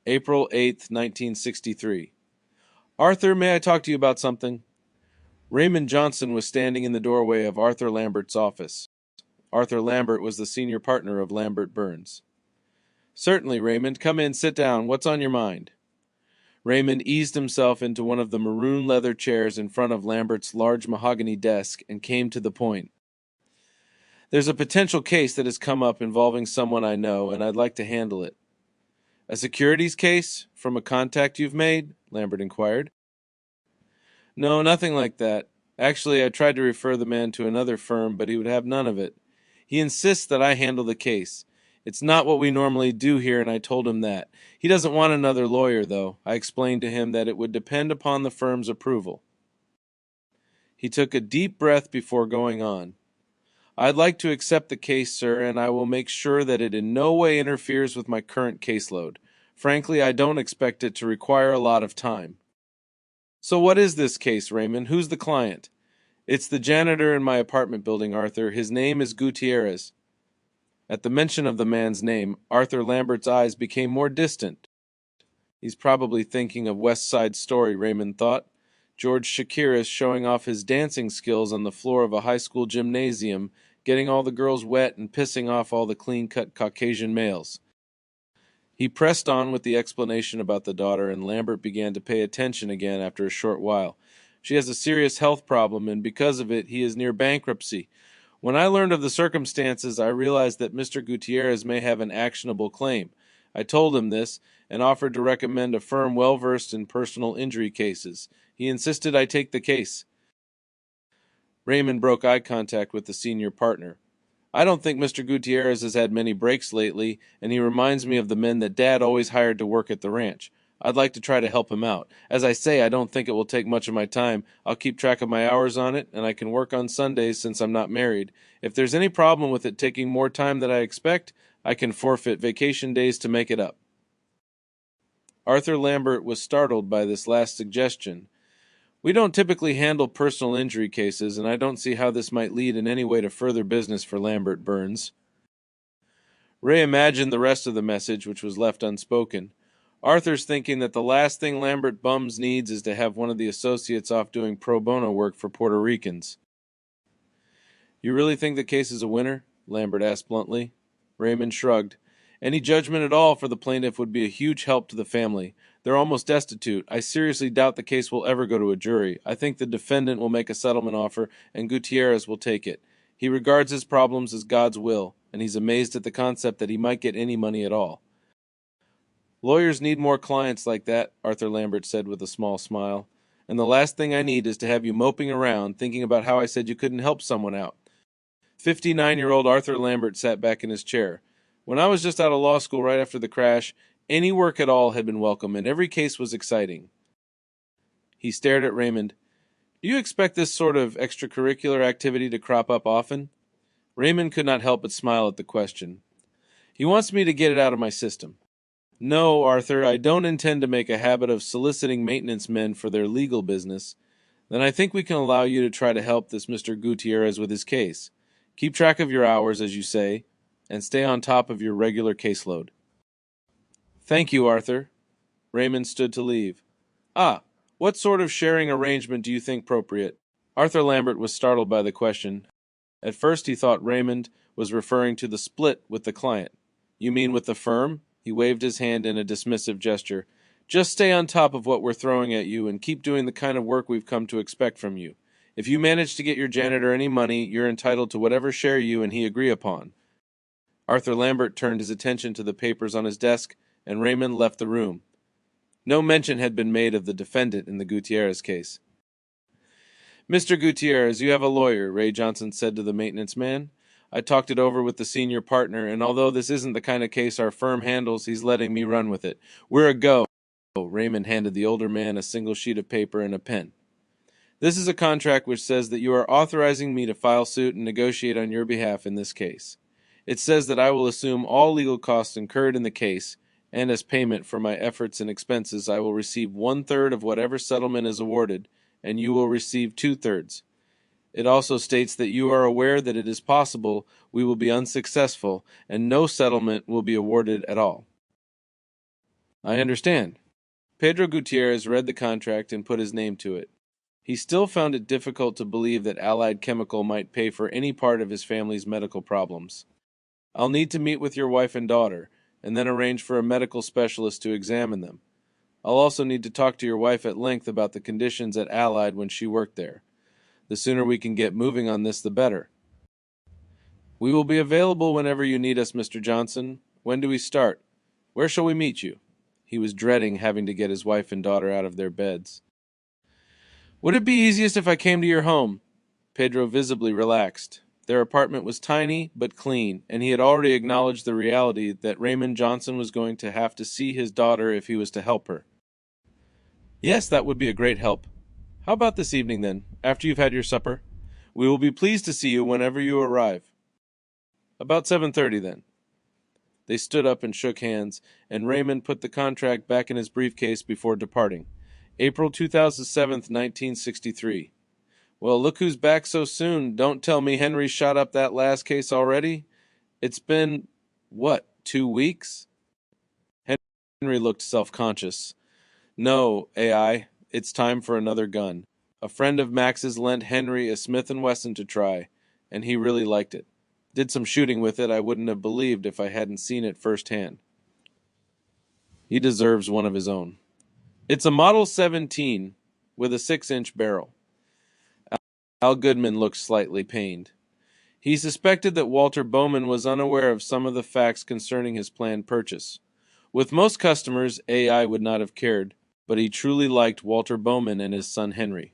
April 8th, 1963. Arthur, may I talk to you about something? Raymond Johnson was standing in the doorway of Arthur Lambert's office. Arthur Lambert was the senior partner of Lambert Burns. Certainly, Raymond. Come in, sit down. What's on your mind? Raymond eased himself into one of the maroon leather chairs in front of Lambert's large mahogany desk and came to the point. There's a potential case that has come up involving someone I know, and I'd like to handle it. A securities case from a contact you've made? Lambert inquired. No, nothing like that. Actually, I tried to refer the man to another firm, but he would have none of it. He insists that I handle the case. It's not what we normally do here, and I told him that. He doesn't want another lawyer, though. I explained to him that it would depend upon the firm's approval. He took a deep breath before going on. I'd like to accept the case, sir, and I will make sure that it in no way interferes with my current caseload. Frankly, I don't expect it to require a lot of time. So what is this case, Raymond? Who's the client? It's the janitor in my apartment building, Arthur. His name is Gutierrez. At the mention of the man's name, Arthur Lambert's eyes became more distant. He's probably thinking of West Side Story, Raymond thought. George Chakiris showing off his dancing skills on the floor of a high school gymnasium, getting all the girls wet and pissing off all the clean-cut Caucasian males. He pressed on with the explanation about the daughter, and Lambert began to pay attention again after a short while. She has a serious health problem, and because of it, he is near bankruptcy. When I learned of the circumstances, I realized that Mr. Gutierrez may have an actionable claim. I told him this, and offered to recommend a firm well-versed in personal injury cases. He insisted I take the case. Raymond broke eye contact with the senior partner. I don't think Mr. Gutierrez has had many breaks lately, and he reminds me of the men that Dad always hired to work at the ranch. I'd like to try to help him out. As I say, I don't think it will take much of my time. I'll keep track of my hours on it, and I can work on Sundays since I'm not married. If there's any problem with it taking more time than I expect, I can forfeit vacation days to make it up. Arthur Lambert was startled by this last suggestion. We don't typically handle personal injury cases, and I don't see how this might lead in any way to further business for Lambert Burns. Ray imagined the rest of the message, which was left unspoken. Arthur's thinking that the last thing Lambert Bums needs is to have one of the associates off doing pro bono work for Puerto Ricans. You really think the case is a winner? Lambert asked bluntly. Raymond shrugged. Any judgment at all for the plaintiff would be a huge help to the family. They're almost destitute. I seriously doubt the case will ever go to a jury. I think the defendant will make a settlement offer, and Gutierrez will take it. He regards his problems as God's will, and he's amazed at the concept that he might get any money at all. Lawyers need more clients like that, Arthur Lambert said with a small smile. And the last thing I need is to have you moping around, thinking about how I said you couldn't help someone out. 59-year-old Arthur Lambert sat back in his chair. When I was just out of law school right after the crash, any work at all had been welcome, and every case was exciting. He stared at Raymond. Do you expect this sort of extracurricular activity to crop up often? Raymond could not help but smile at the question. He wants me to get it out of my system. No, Arthur, I don't intend to make a habit of soliciting maintenance men for their legal business. Then I think we can allow you to try to help this Mr. Gutierrez with his case. Keep track of your hours, as you say, and stay on top of your regular caseload. Thank you, Arthur. Raymond stood to leave. What sort of sharing arrangement do you think appropriate? Arthur Lambert was startled by the question. At first he thought Raymond was referring to the split with the client. You mean with the firm? He waved his hand in a dismissive gesture. Just stay on top of what we're throwing at you and keep doing the kind of work we've come to expect from you. If you manage to get your janitor any money, you're entitled to whatever share you and he agree upon. Arthur Lambert turned his attention to the papers on his desk, and Raymond left the room. No mention had been made of the defendant in the Gutierrez case. Mr. Gutierrez, you have a lawyer, Ray Johnson said to the maintenance man. I talked it over with the senior partner, and although this isn't the kind of case our firm handles, he's letting me run with it. We're a go. Raymond handed the older man a single sheet of paper and a pen. This is a contract which says that you are authorizing me to file suit and negotiate on your behalf in this case. It says that I will assume all legal costs incurred in the case, and as payment for my efforts and expenses, I will receive 1/3 of whatever settlement is awarded, and you will receive 2/3. It also states that you are aware that it is possible we will be unsuccessful, and no settlement will be awarded at all. I understand. Pedro Gutierrez read the contract and put his name to it. He still found it difficult to believe that Allied Chemical might pay for any part of his family's medical problems. I'll need to meet with your wife and daughter, and then arrange for a medical specialist to examine them. I'll also need to talk to your wife at length about the conditions at Allied when she worked there. The sooner we can get moving on this, the better. We will be available whenever you need us, Mr. Johnson. When do we start? Where shall we meet you? He was dreading having to get his wife and daughter out of their beds. Would it be easiest if I came to your home? Pedro visibly relaxed. Their apartment was tiny but clean, and he had already acknowledged the reality that Raymond Johnson was going to have to see his daughter if he was to help her. Yes, that would be a great help. How about this evening, then, after you've had your supper? We will be pleased to see you whenever you arrive. About 7:30, then. They stood up and shook hands, and Raymond put the contract back in his briefcase before departing. April 2007, 1963. Well, look who's back so soon. Don't tell me Henry shot up that last case already. It's been, 2 weeks? Henry looked self-conscious. No, AI, it's time for another gun. A friend of Max's lent Henry a Smith & Wesson to try, and he really liked it. Did some shooting with it I wouldn't have believed if I hadn't seen it firsthand. He deserves one of his own. It's a Model 17 with a 6-inch barrel. Al Goodman looked slightly pained. He suspected that Walter Bowman was unaware of some of the facts concerning his planned purchase. With most customers, AI would not have cared, but he truly liked Walter Bowman and his son Henry.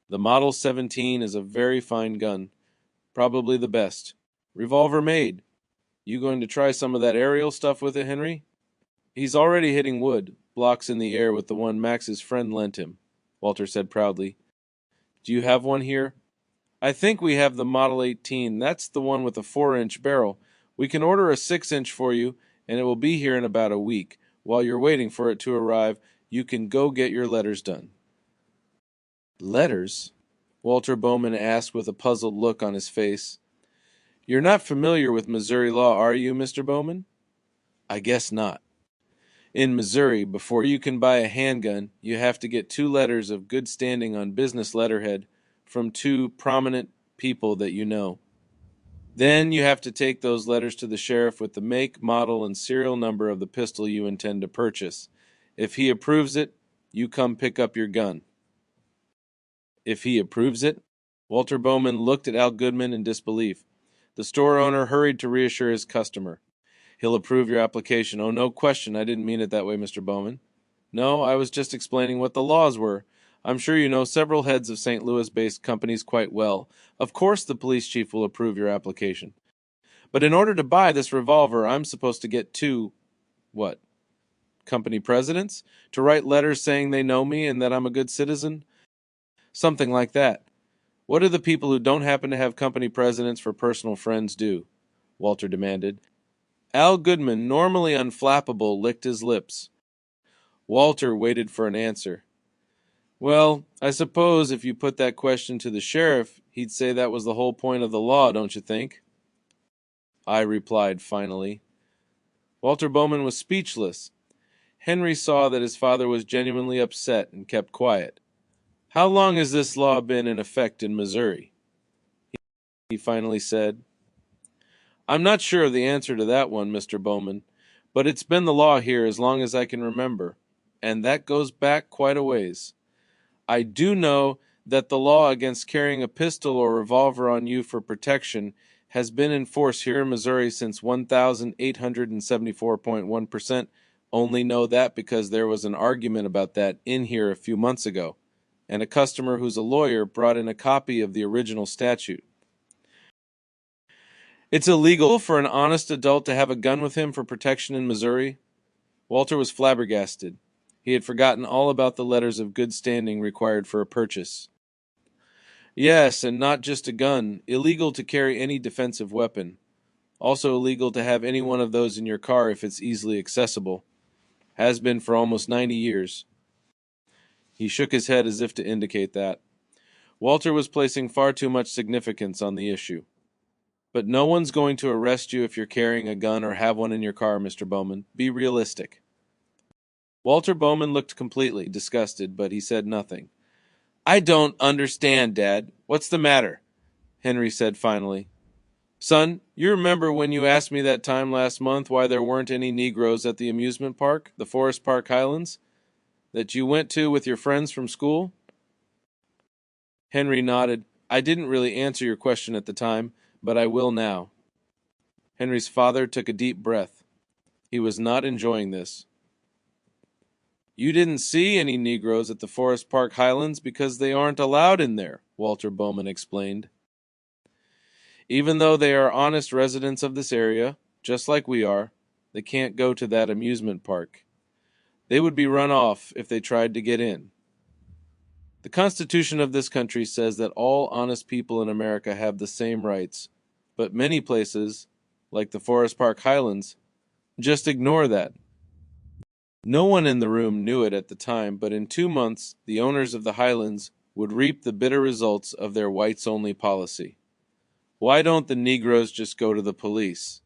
The Model 17 is a very fine gun, probably the best. Revolver made. You going to try some of that aerial stuff with it, Henry? He's already hitting wood, blocks in the air with the one Max's friend lent him, Walter said proudly. Do you have one here? I think we have the Model 18. That's the one with the 4-inch barrel. We can order a 6-inch for you, and it will be here in about a week. While you're waiting for it to arrive, you can go get your letters done. Letters? Walter Bowman asked with a puzzled look on his face. You're not familiar with Missouri law, are you, Mr. Bowman? I guess not. In Missouri, before you can buy a handgun, you have to get 2 letters of good standing on business letterhead from 2 prominent people that you know. Then you have to take those letters to the sheriff with the make, model, and serial number of the pistol you intend to purchase. If he approves it, you come pick up your gun. If he approves it? Walter Bowman looked at Al Goodman in disbelief. The store owner hurried to reassure his customer. He'll approve your application. Oh, no question. I didn't mean it that way, Mr. Bowman. No, I was just explaining what the laws were. I'm sure you know several heads of St. Louis-based companies quite well. Of course the police chief will approve your application. But in order to buy this revolver, I'm supposed to get 2, company presidents? To write letters saying they know me and that I'm a good citizen? Something like that. What do the people who don't happen to have company presidents for personal friends do? Walter demanded. Al Goodman, normally unflappable, licked his lips. Walter waited for an answer. Well, I suppose if you put that question to the sheriff, he'd say that was the whole point of the law, don't you think? I replied finally. Walter Bowman was speechless. Henry saw that his father was genuinely upset and kept quiet. How long has this law been in effect in Missouri? He finally said. I'm not sure of the answer to that one, Mr. Bowman, but it's been the law here as long as I can remember, and that goes back quite a ways. I do know that the law against carrying a pistol or revolver on you for protection has been in force here in Missouri since 1,874.1%. Only know that because there was an argument about that in here a few months ago, and a customer who's a lawyer brought in a copy of the original statute. It's illegal for an honest adult to have a gun with him for protection in Missouri? Walter was flabbergasted. He had forgotten all about the letters of good standing required for a purchase. Yes, and not just a gun. Illegal to carry any defensive weapon. Also illegal to have any one of those in your car if it's easily accessible. Has been for almost 90 years. He shook his head as if to indicate that. Walter was placing far too much significance on the issue. But no one's going to arrest you if you're carrying a gun or have one in your car, Mr. Bowman. Be realistic. Walter Bowman looked completely disgusted, but he said nothing. I don't understand, Dad. What's the matter? Henry said finally. Son, you remember when you asked me that time last month why there weren't any Negroes at the amusement park, the Forest Park Highlands, that you went to with your friends from school? Henry nodded. I didn't really answer your question at the time, but I will now. Henry's father took a deep breath. He was not enjoying this. You didn't see any Negroes at the Forest Park Highlands because they aren't allowed in there, Walter Bowman explained. Even though they are honest residents of this area, just like we are, they can't go to that amusement park. They would be run off if they tried to get in. The Constitution of this country says that all honest people in America have the same rights, but many places, like the Forest Park Highlands, just ignore that. No one in the room knew it at the time, but in 2 months, the owners of the Highlands would reap the bitter results of their whites-only policy. Why don't the Negroes just go to the police?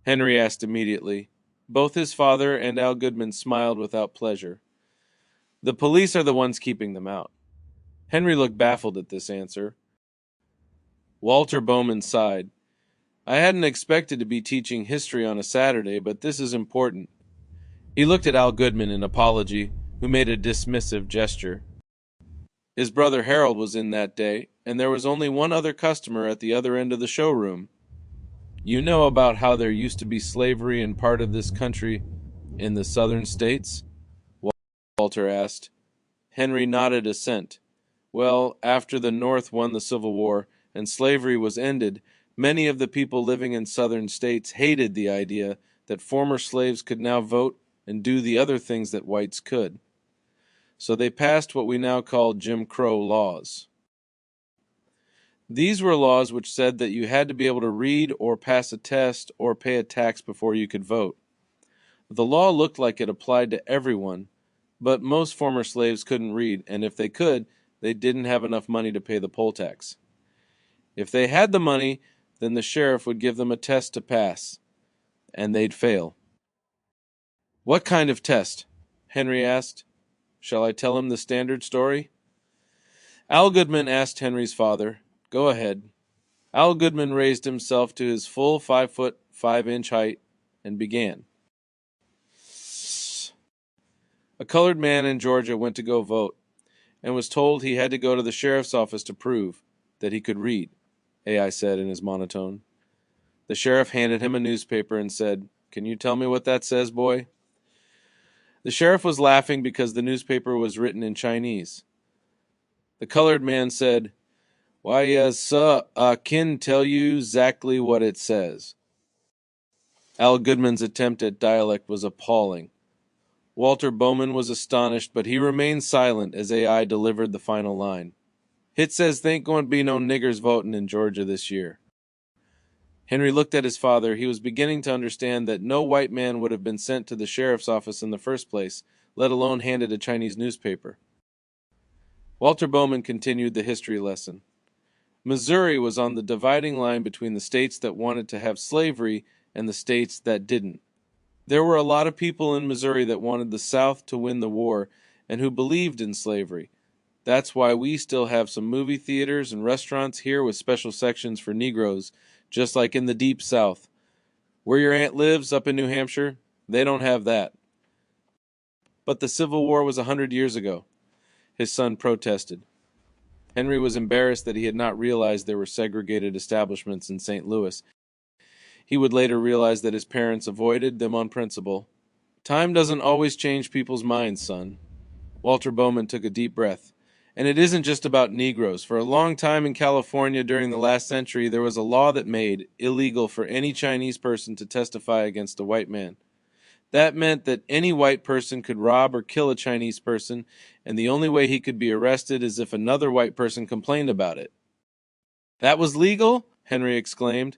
Henry asked immediately. Both his father and Al Goodman smiled without pleasure. The police are the ones keeping them out. Henry looked baffled at this answer. Walter Bowman sighed. I hadn't expected to be teaching history on a Saturday, but this is important. He looked at Al Goodman in apology, who made a dismissive gesture. His brother Harold was in that day, and there was only one other customer at the other end of the showroom. You know about how there used to be slavery in part of this country in the southern states? Walter asked. Henry nodded assent. Well, after the North won the Civil War and slavery was ended, many of the people living in southern states hated the idea that former slaves could now vote and do the other things that whites could. So they passed what we now call Jim Crow laws. These were laws which said that you had to be able to read or pass a test or pay a tax before you could vote. The law looked like it applied to everyone, but most former slaves couldn't read, and if they could, they didn't have enough money to pay the poll tax. If they had the money, then the sheriff would give them a test to pass, and they'd fail. What kind of test? Henry asked. Shall I tell him the standard story? Al Goodman asked Henry's father. Go ahead. Al Goodman raised himself to his full 5 foot 5 inch height and began. A colored man in Georgia went to go vote and was told he had to go to the sheriff's office to prove that he could read, AI said in his monotone. The sheriff handed him a newspaper and said, Can you tell me what that says, boy? The sheriff was laughing because the newspaper was written in Chinese. The colored man said, Why, yes, sir, I can tell you exactly what it says. Al Goodman's attempt at dialect was appalling. Walter Bowman was astonished, but he remained silent as AI delivered the final line. It says there ain't going to be no niggers voting in Georgia this year. Henry looked at his father. He was beginning to understand that no white man would have been sent to the sheriff's office in the first place, let alone handed a Chinese newspaper. Walter Bowman continued the history lesson. Missouri was on the dividing line between the states that wanted to have slavery and the states that didn't. There were a lot of people in Missouri that wanted the South to win the war and who believed in slavery. That's why we still have some movie theaters and restaurants here with special sections for Negroes, just like in the Deep South. Where your aunt lives, up in New Hampshire, they don't have that. But the Civil War was 100 years ago, his son protested. Henry was embarrassed that he had not realized there were segregated establishments in St. Louis. He would later realize that his parents avoided them on principle. Time doesn't always change people's minds, son. Walter Bowman took a deep breath. And it isn't just about Negroes. For a long time in California during the last century, there was a law that made illegal for any Chinese person to testify against a white man. That meant that any white person could rob or kill a Chinese person, and the only way he could be arrested is if another white person complained about it. That was legal? Henry exclaimed.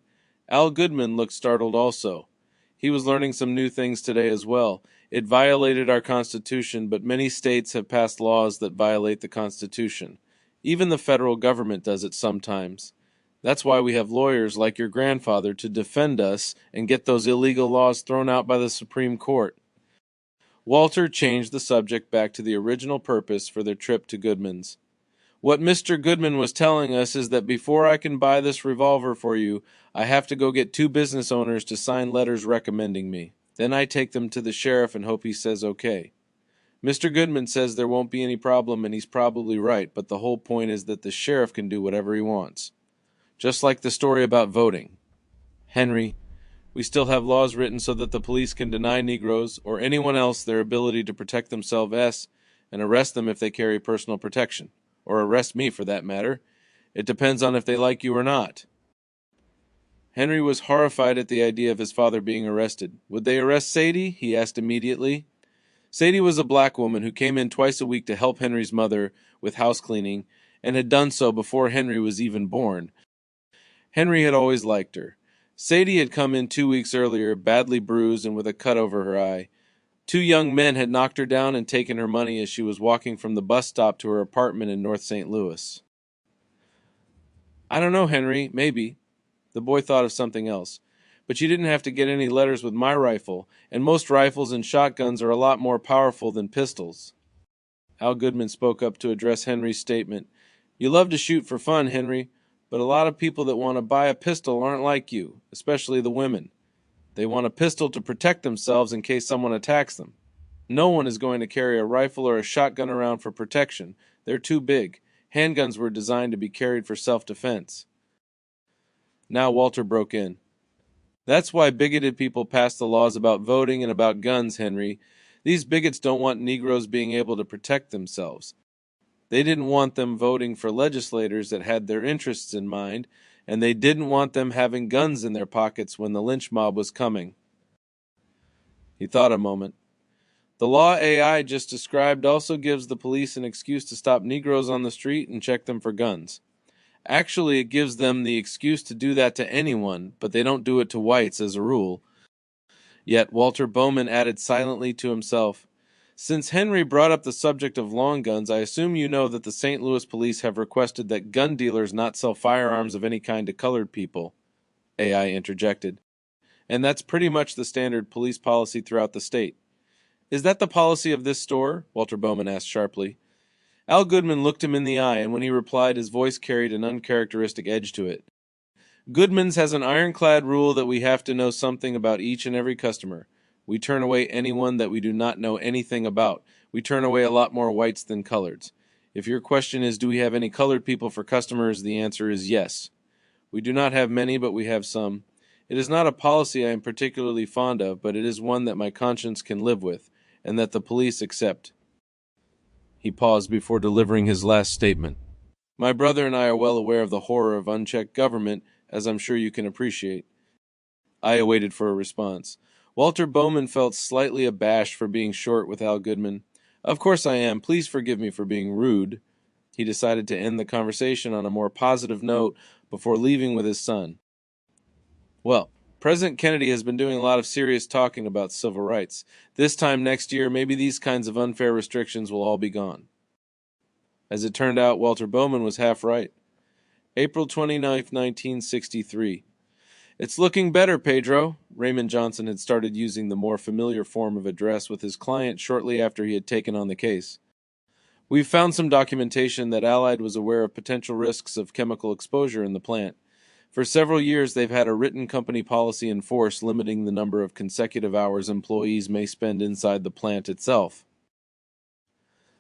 Al Goodman looked startled also. He was learning some new things today as well. It violated our Constitution, but many states have passed laws that violate the Constitution. Even the federal government does it sometimes. That's why we have lawyers like your grandfather to defend us and get those illegal laws thrown out by the Supreme Court. Walter changed the subject back to the original purpose for their trip to Goodman's. What Mr. Goodman was telling us is that before I can buy this revolver for you, I have to go get 2 business owners to sign letters recommending me. Then I take them to the sheriff and hope he says okay. Mr. Goodman says there won't be any problem, and he's probably right, but the whole point is that the sheriff can do whatever he wants. Just like the story about voting. Henry, we still have laws written so that the police can deny Negroes or anyone else their ability to protect themselves and arrest them if they carry personal protection. Or arrest me, for that matter. It depends on if they like you or not. Henry was horrified at the idea of his father being arrested. Would they arrest Sadie? He asked immediately. Sadie was a black woman who came in twice a week to help Henry's mother with house cleaning, and had done so before Henry was even born. Henry had always liked her. Sadie had come in 2 weeks earlier, badly bruised and with a cut over her eye. 2 young men had knocked her down and taken her money as she was walking from the bus stop to her apartment in North St. Louis. I don't know, Henry, maybe. The boy thought of something else. But you didn't have to get any letters with my rifle, and most rifles and shotguns are a lot more powerful than pistols. Al Goodman spoke up to address Henry's statement. You love to shoot for fun, Henry, but a lot of people that want to buy a pistol aren't like you, especially the women. They want a pistol to protect themselves in case someone attacks them. No one is going to carry a rifle or a shotgun around for protection. They're too big. Handguns were designed to be carried for self-defense. Now Walter broke in. That's why bigoted people passed the laws about voting and about guns, Henry. These bigots don't want Negroes being able to protect themselves. They didn't want them voting for legislators that had their interests in mind, and they didn't want them having guns in their pockets when the lynch mob was coming. He thought a moment. The law AI just described also gives the police an excuse to stop Negroes on the street and check them for guns. Actually, it gives them the excuse to do that to anyone, but they don't do it to whites as a rule. Yet Walter Bowman added silently to himself, Since Henry brought up the subject of long guns, I assume you know that the St. Louis police have requested that gun dealers not sell firearms of any kind to colored people. AI interjected. And that's pretty much the standard police policy throughout the state. Is that the policy of this store? Walter Bowman asked sharply. Al Goodman looked him in the eye, and when he replied, his voice carried an uncharacteristic edge to it. Goodman's has an ironclad rule that we have to know something about each and every customer. We turn away anyone that we do not know anything about. We turn away a lot more whites than coloreds. If your question is, do we have any colored people for customers, the answer is yes. We do not have many, but we have some. It is not a policy I am particularly fond of, but it is one that my conscience can live with, and that the police accept. He paused before delivering his last statement. My brother and I are well aware of the horror of unchecked government, as I'm sure you can appreciate. I awaited for a response. Walter Bowman felt slightly abashed for being short with Al Goodman. Of course I am. Please forgive me for being rude. He decided to end the conversation on a more positive note before leaving with his son. Well, President Kennedy has been doing a lot of serious talking about civil rights. This time next year, maybe these kinds of unfair restrictions will all be gone. As it turned out, Walter Bowman was half right. April 29, 1963. It's looking better, Pedro. Raymond Johnson had started using the more familiar form of address with his client shortly after he had taken on the case. We've found some documentation that Allied was aware of potential risks of chemical exposure in the plant. For several years, they've had a written company policy in force limiting the number of consecutive hours employees may spend inside the plant itself.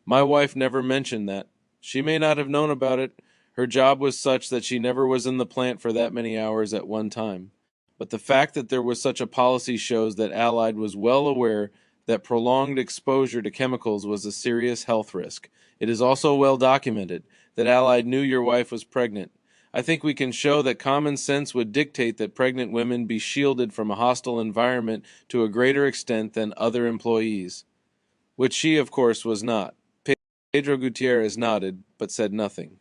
My wife never mentioned that. She may not have known about it. Her job was such that she never was in the plant for that many hours at one time. But the fact that there was such a policy shows that Allied was well aware that prolonged exposure to chemicals was a serious health risk. It is also well documented that Allied knew your wife was pregnant. I think we can show that common sense would dictate that pregnant women be shielded from a hostile environment to a greater extent than other employees. Which she, of course, was not. Pedro Gutierrez nodded, but said nothing.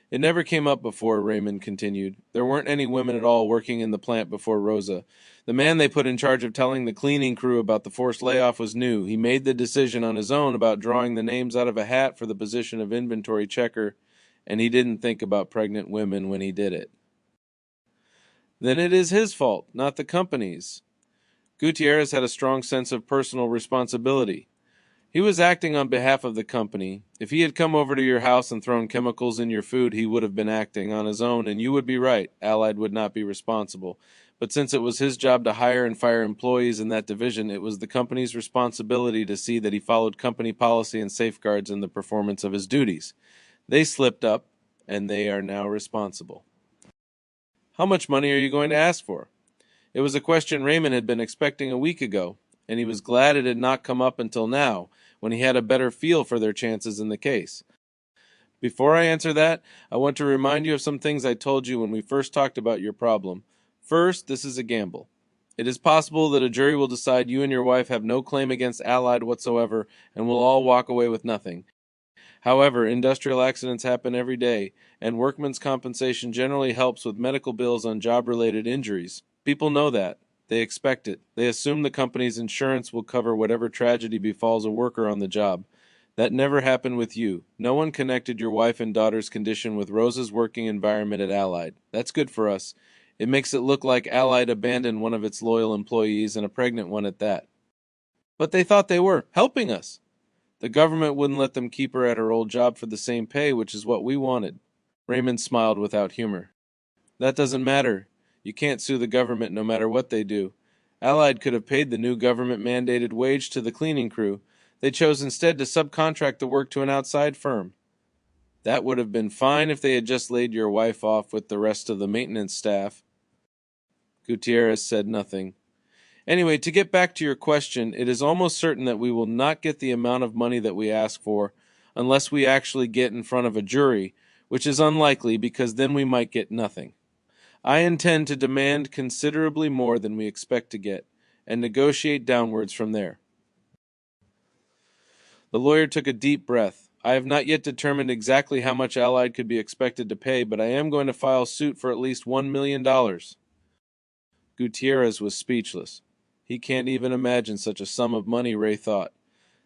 It never came up before, Raymond continued. There weren't any women at all working in the plant before Rosa. The man they put in charge of telling the cleaning crew about the forced layoff was new. He made the decision on his own about drawing the names out of a hat for the position of inventory checker, and he didn't think about pregnant women when he did it. Then it is his fault, not the company's. Gutierrez had a strong sense of personal responsibility. He was acting on behalf of the company. If he had come over to your house and thrown chemicals in your food, he would have been acting on his own, and you would be right. Allied would not be responsible. But since it was his job to hire and fire employees in that division, it was the company's responsibility to see that he followed company policy and safeguards in the performance of his duties. They slipped up, and they are now responsible. How much money are you going to ask for? It was a question Raymond had been expecting a week ago, and he was glad it had not come up until now, when he had a better feel for their chances in the case. Before I answer that, I want to remind you of some things I told you when we first talked about your problem. First, this is a gamble. It is possible that a jury will decide you and your wife have no claim against Allied whatsoever and will all walk away with nothing. However, industrial accidents happen every day, and workmen's compensation generally helps with medical bills on job-related injuries. People know that. They expect it. They assume the company's insurance will cover whatever tragedy befalls a worker on the job. That never happened with you. No one connected your wife and daughter's condition with Rosa's working environment at Allied. That's good for us. It makes it look like Allied abandoned one of its loyal employees, and a pregnant one at that. But they thought they were helping us. The government wouldn't let them keep her at her old job for the same pay, which is what we wanted. Raymond smiled without humor. That doesn't matter. You can't sue the government no matter what they do. Allied could have paid the new government-mandated wage to the cleaning crew. They chose instead to subcontract the work to an outside firm. That would have been fine if they had just laid your wife off with the rest of the maintenance staff. Gutierrez said nothing. Anyway, to get back to your question, it is almost certain that we will not get the amount of money that we ask for unless we actually get in front of a jury, which is unlikely because then we might get nothing. I intend to demand considerably more than we expect to get, and negotiate downwards from there. The lawyer took a deep breath. I have not yet determined exactly how much Allied could be expected to pay, but I am going to file suit for at least $1 million. Gutierrez was speechless. He can't even imagine such a sum of money, Ray thought.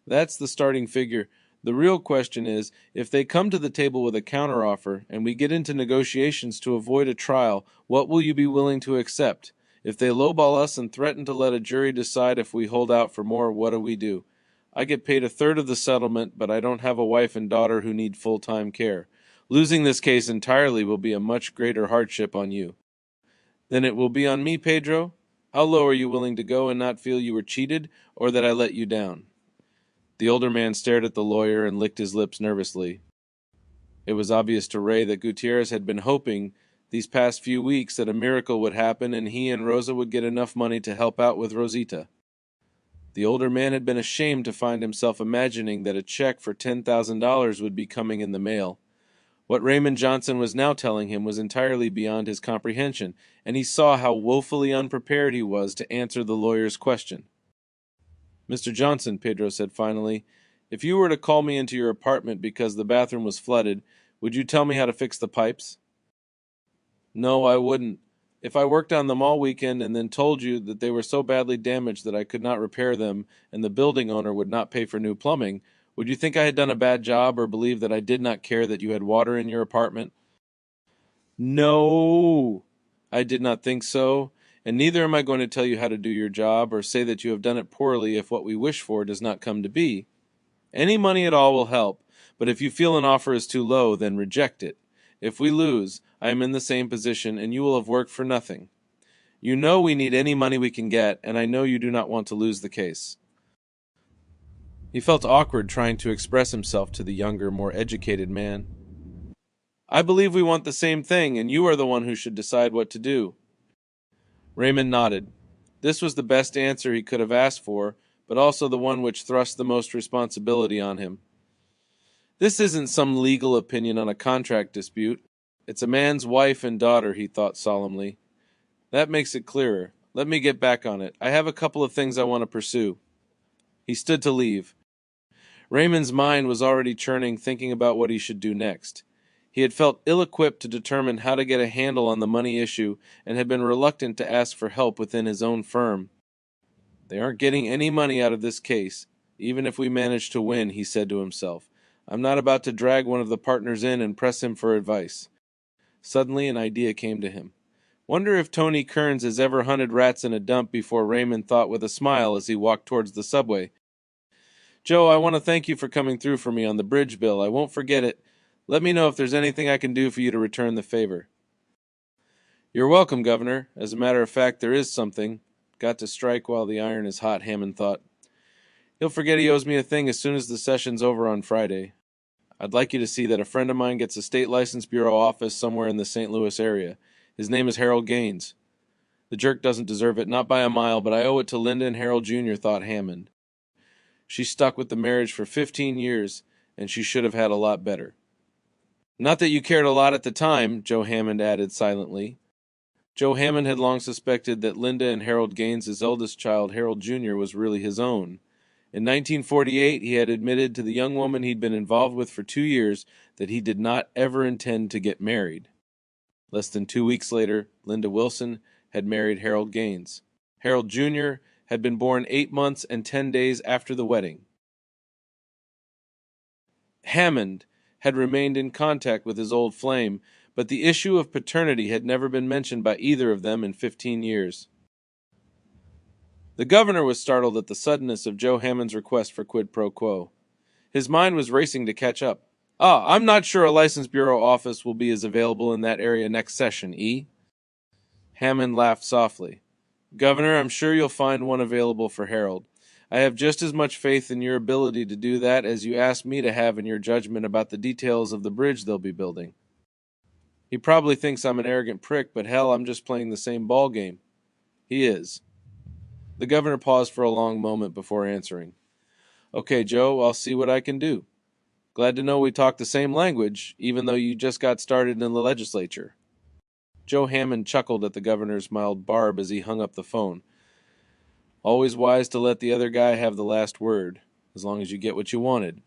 That's the starting figure. The real question is, if they come to the table with a counteroffer and we get into negotiations to avoid a trial, what will you be willing to accept? If they lowball us and threaten to let a jury decide if we hold out for more, what do we do? I get paid a third of the settlement, but I don't have a wife and daughter who need full-time care. Losing this case entirely will be a much greater hardship on you. Then it will be on me, Pedro? How low are you willing to go and not feel you were cheated, or that I let you down? The older man stared at the lawyer and licked his lips nervously. It was obvious to Ray that Gutierrez had been hoping these past few weeks that a miracle would happen and he and Rosa would get enough money to help out with Rosita. The older man had been ashamed to find himself imagining that a check for $10,000 would be coming in the mail. What Raymond Johnson was now telling him was entirely beyond his comprehension, and he saw how woefully unprepared he was to answer the lawyer's question. Mr. Johnson, Pedro said finally, if you were to call me into your apartment because the bathroom was flooded, would you tell me how to fix the pipes? No, I wouldn't. If I worked on them all weekend and then told you that they were so badly damaged that I could not repair them and the building owner would not pay for new plumbing, would you think I had done a bad job or believe that I did not care that you had water in your apartment? No, I did not think so, and neither am I going to tell you how to do your job or say that you have done it poorly if what we wish for does not come to be. Any money at all will help, but if you feel an offer is too low, then reject it. If we lose, I am in the same position, and you will have worked for nothing. You know we need any money we can get, and I know you do not want to lose the case. He felt awkward trying to express himself to the younger, more educated man. I believe we want the same thing, and you are the one who should decide what to do. Raymond nodded. This was the best answer he could have asked for, but also the one which thrust the most responsibility on him. This isn't some legal opinion on a contract dispute. It's a man's wife and daughter, he thought solemnly. That makes it clearer. Let me get back on it. I have a couple of things I want to pursue. He stood to leave. Raymond's mind was already churning, thinking about what he should do next. He had felt ill-equipped to determine how to get a handle on the money issue and had been reluctant to ask for help within his own firm. They aren't getting any money out of this case, even if we manage to win, he said to himself. I'm not about to drag one of the partners in and press him for advice. Suddenly an idea came to him. Wonder if Tony Kearns has ever hunted rats in a dump before, Raymond thought with a smile as he walked towards the subway. Joe, I want to thank you for coming through for me on the bridge bill. I won't forget it. Let me know if there's anything I can do for you to return the favor. You're welcome, Governor. As a matter of fact, there is something. Got to strike while the iron is hot, Hammond thought. He'll forget he owes me a thing as soon as the session's over on Friday. I'd like you to see that a friend of mine gets a state license bureau office somewhere in the St. Louis area. His name is Harold Gaines. The jerk doesn't deserve it, not by a mile, but I owe it to Linda and Harold Jr., thought Hammond. She stuck with the marriage for 15 years, and she should have had a lot better. Not that you cared a lot at the time, Joe Hammond added silently. Joe Hammond had long suspected that Linda and Harold Gaines' eldest child, Harold Jr., was really his own. In 1948, he had admitted to the young woman he'd been involved with for 2 years that he did not ever intend to get married. Less than 2 weeks later, Linda Wilson had married Harold Gaines. Harold Jr. had been born 8 months and 10 days after the wedding. Hammond had remained in contact with his old flame, but the issue of paternity had never been mentioned by either of them in 15 years. The governor was startled at the suddenness of Joe Hammond's request for quid pro quo. His mind was racing to catch up. I'm not sure a license bureau office will be as available in that area next session, E. Hammond laughed softly. Governor, I'm sure you'll find one available for Harold. I have just as much faith in your ability to do that as you asked me to have in your judgment about the details of the bridge they'll be building. He probably thinks I'm an arrogant prick, but hell, I'm just playing the same ball game. He is. The governor paused for a long moment before answering. Okay, Joe, I'll see what I can do. Glad to know we talk the same language, even though you just got started in the legislature. Joe Hammond chuckled at the governor's mild barb as he hung up the phone. Always wise to let the other guy have the last word, as long as you get what you wanted.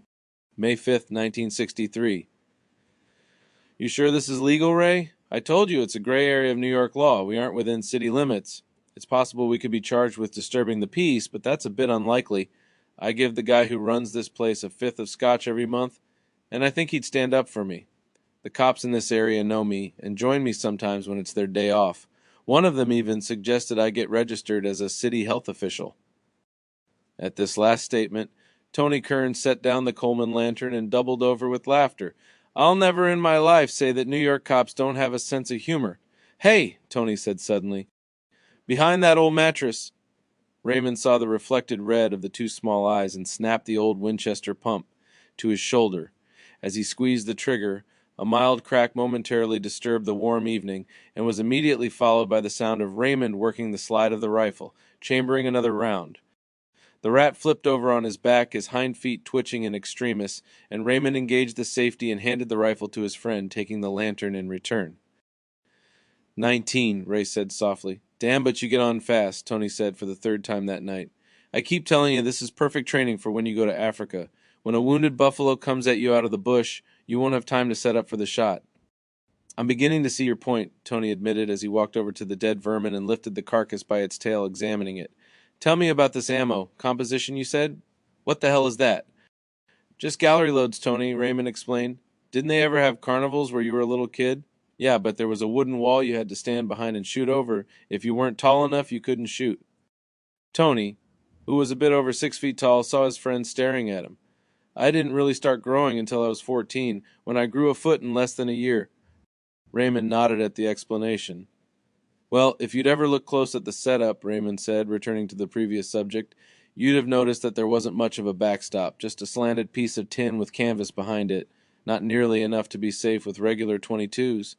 May 5th, 1963. You sure this is legal, Ray? I told you it's a gray area of New York law. We aren't within city limits. It's possible we could be charged with disturbing the peace, but that's a bit unlikely. I give the guy who runs this place a fifth of scotch every month, and I think he'd stand up for me. The cops in this area know me and join me sometimes when it's their day off. One of them even suggested I get registered as a city health official. At this last statement, Tony Kern set down the Coleman lantern and doubled over with laughter. I'll never in my life say that New York cops don't have a sense of humor. Hey, Tony said suddenly. Behind that old mattress. Raymond saw the reflected red of the two small eyes and snapped the old Winchester pump to his shoulder. As he squeezed the trigger, a mild crack momentarily disturbed the warm evening and was immediately followed by the sound of Raymond working the slide of the rifle, chambering another round. The rat flipped over on his back, his hind feet twitching in extremis, and Raymond engaged the safety and handed the rifle to his friend, taking the lantern in return. 19, Ray said softly. Damn, but you get on fast, Tony said for the third time that night. I keep telling you this is perfect training for when you go to Africa. When a wounded buffalo comes at you out of the bush, you won't have time to set up for the shot. I'm beginning to see your point, Tony admitted as he walked over to the dead vermin and lifted the carcass by its tail, examining it. Tell me about this ammo. Composition, you said? What the hell is that? Just gallery loads, Tony, Raymond explained. Didn't they ever have carnivals where you were a little kid? Yeah, but there was a wooden wall you had to stand behind and shoot over. If you weren't tall enough, you couldn't shoot. Tony, who was a bit over 6 feet tall, saw his friend staring at him. I didn't really start growing until I was 14, when I grew a foot in less than a year. Raymond nodded at the explanation. Well, if you'd ever looked close at the setup, Raymond said, returning to the previous subject, you'd have noticed that there wasn't much of a backstop, just a slanted piece of tin with canvas behind it, not nearly enough to be safe with regular .22s.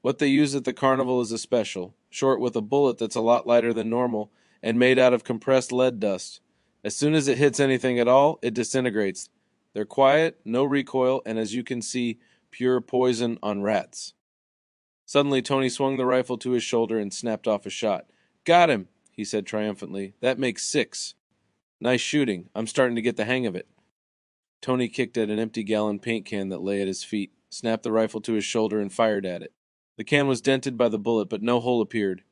What they use at the carnival is a special, short with a bullet that's a lot lighter than normal, and made out of compressed lead dust. As soon as it hits anything at all, it disintegrates. They're quiet, no recoil, and as you can see, pure poison on rats. Suddenly, Tony swung the rifle to his shoulder and snapped off a shot. Got him, he said triumphantly. That makes 6. Nice shooting. I'm starting to get the hang of it. Tony kicked at an empty gallon paint can that lay at his feet, snapped the rifle to his shoulder, and fired at it. The can was dented by the bullet, but no hole appeared.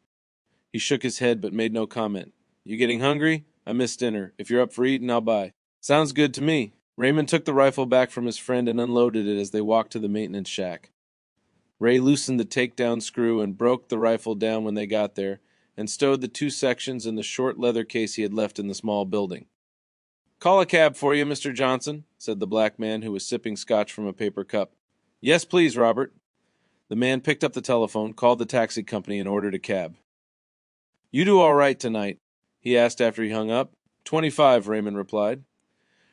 He shook his head, but made no comment. You getting hungry? I missed dinner. If you're up for eating, I'll buy. Sounds good to me. Raymond took the rifle back from his friend and unloaded it as they walked to the maintenance shack. Ray loosened the takedown screw and broke the rifle down when they got there, and stowed the 2 sections in the short leather case he had left in the small building. "Call a cab for you, Mr. Johnson," said the black man who was sipping scotch from a paper cup. "Yes, please, Robert." The man picked up the telephone, called the taxi company, and ordered a cab. "You do all right tonight?" he asked after he hung up. 25, Raymond replied.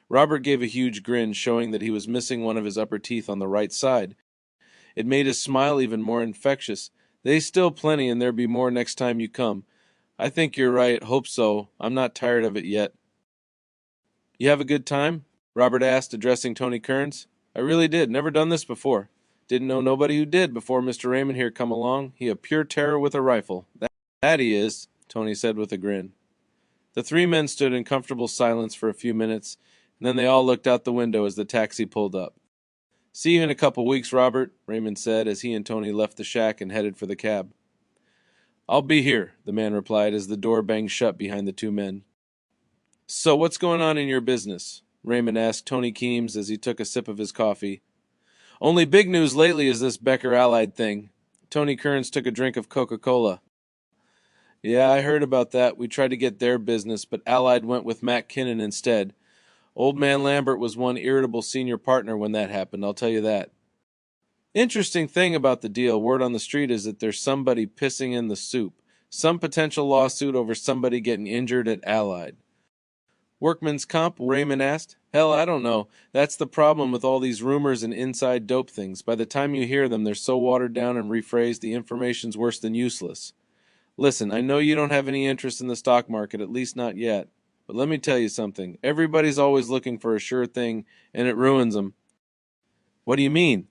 Robert gave a huge grin, showing that he was missing one of his upper teeth on the right side. It made his smile even more infectious. "They's still plenty, and there'll be more next time you come. I think you're right. Hope so. I'm not tired of it yet." "You have a good time?" Robert asked, addressing Tony Kearns. "I really did. Never done this before. Didn't know nobody who did before Mr. Raymond here come along. He a pure terror with a rifle. That he is," Tony said with a grin. The three men stood in comfortable silence for a few minutes, and then they all looked out the window as the taxi pulled up. "See you in a couple weeks, Robert," Raymond said as he and Tony left the shack and headed for the cab. "I'll be here," the man replied as the door banged shut behind the two men. "So what's going on in your business?" Raymond asked Tony Keems as he took a sip of his coffee. "Only big news lately is this Becker Allied thing." Tony Kearns took a drink of Coca-Cola. "Yeah, I heard about that. We tried to get their business, but Allied went with Matt Kinnon instead. Old man Lambert was one irritable senior partner when that happened, I'll tell you that. Interesting thing about the deal, word on the street is that there's somebody pissing in the soup. Some potential lawsuit over somebody getting injured at Allied." "Workman's comp?" Raymond asked. "Hell, I don't know. That's the problem with all these rumors and inside dope things. By the time you hear them, they're so watered down and rephrased, the information's worse than useless. Listen, I know you don't have any interest in the stock market, at least not yet. But let me tell you something. Everybody's always looking for a sure thing, and it ruins them." "What do you mean?"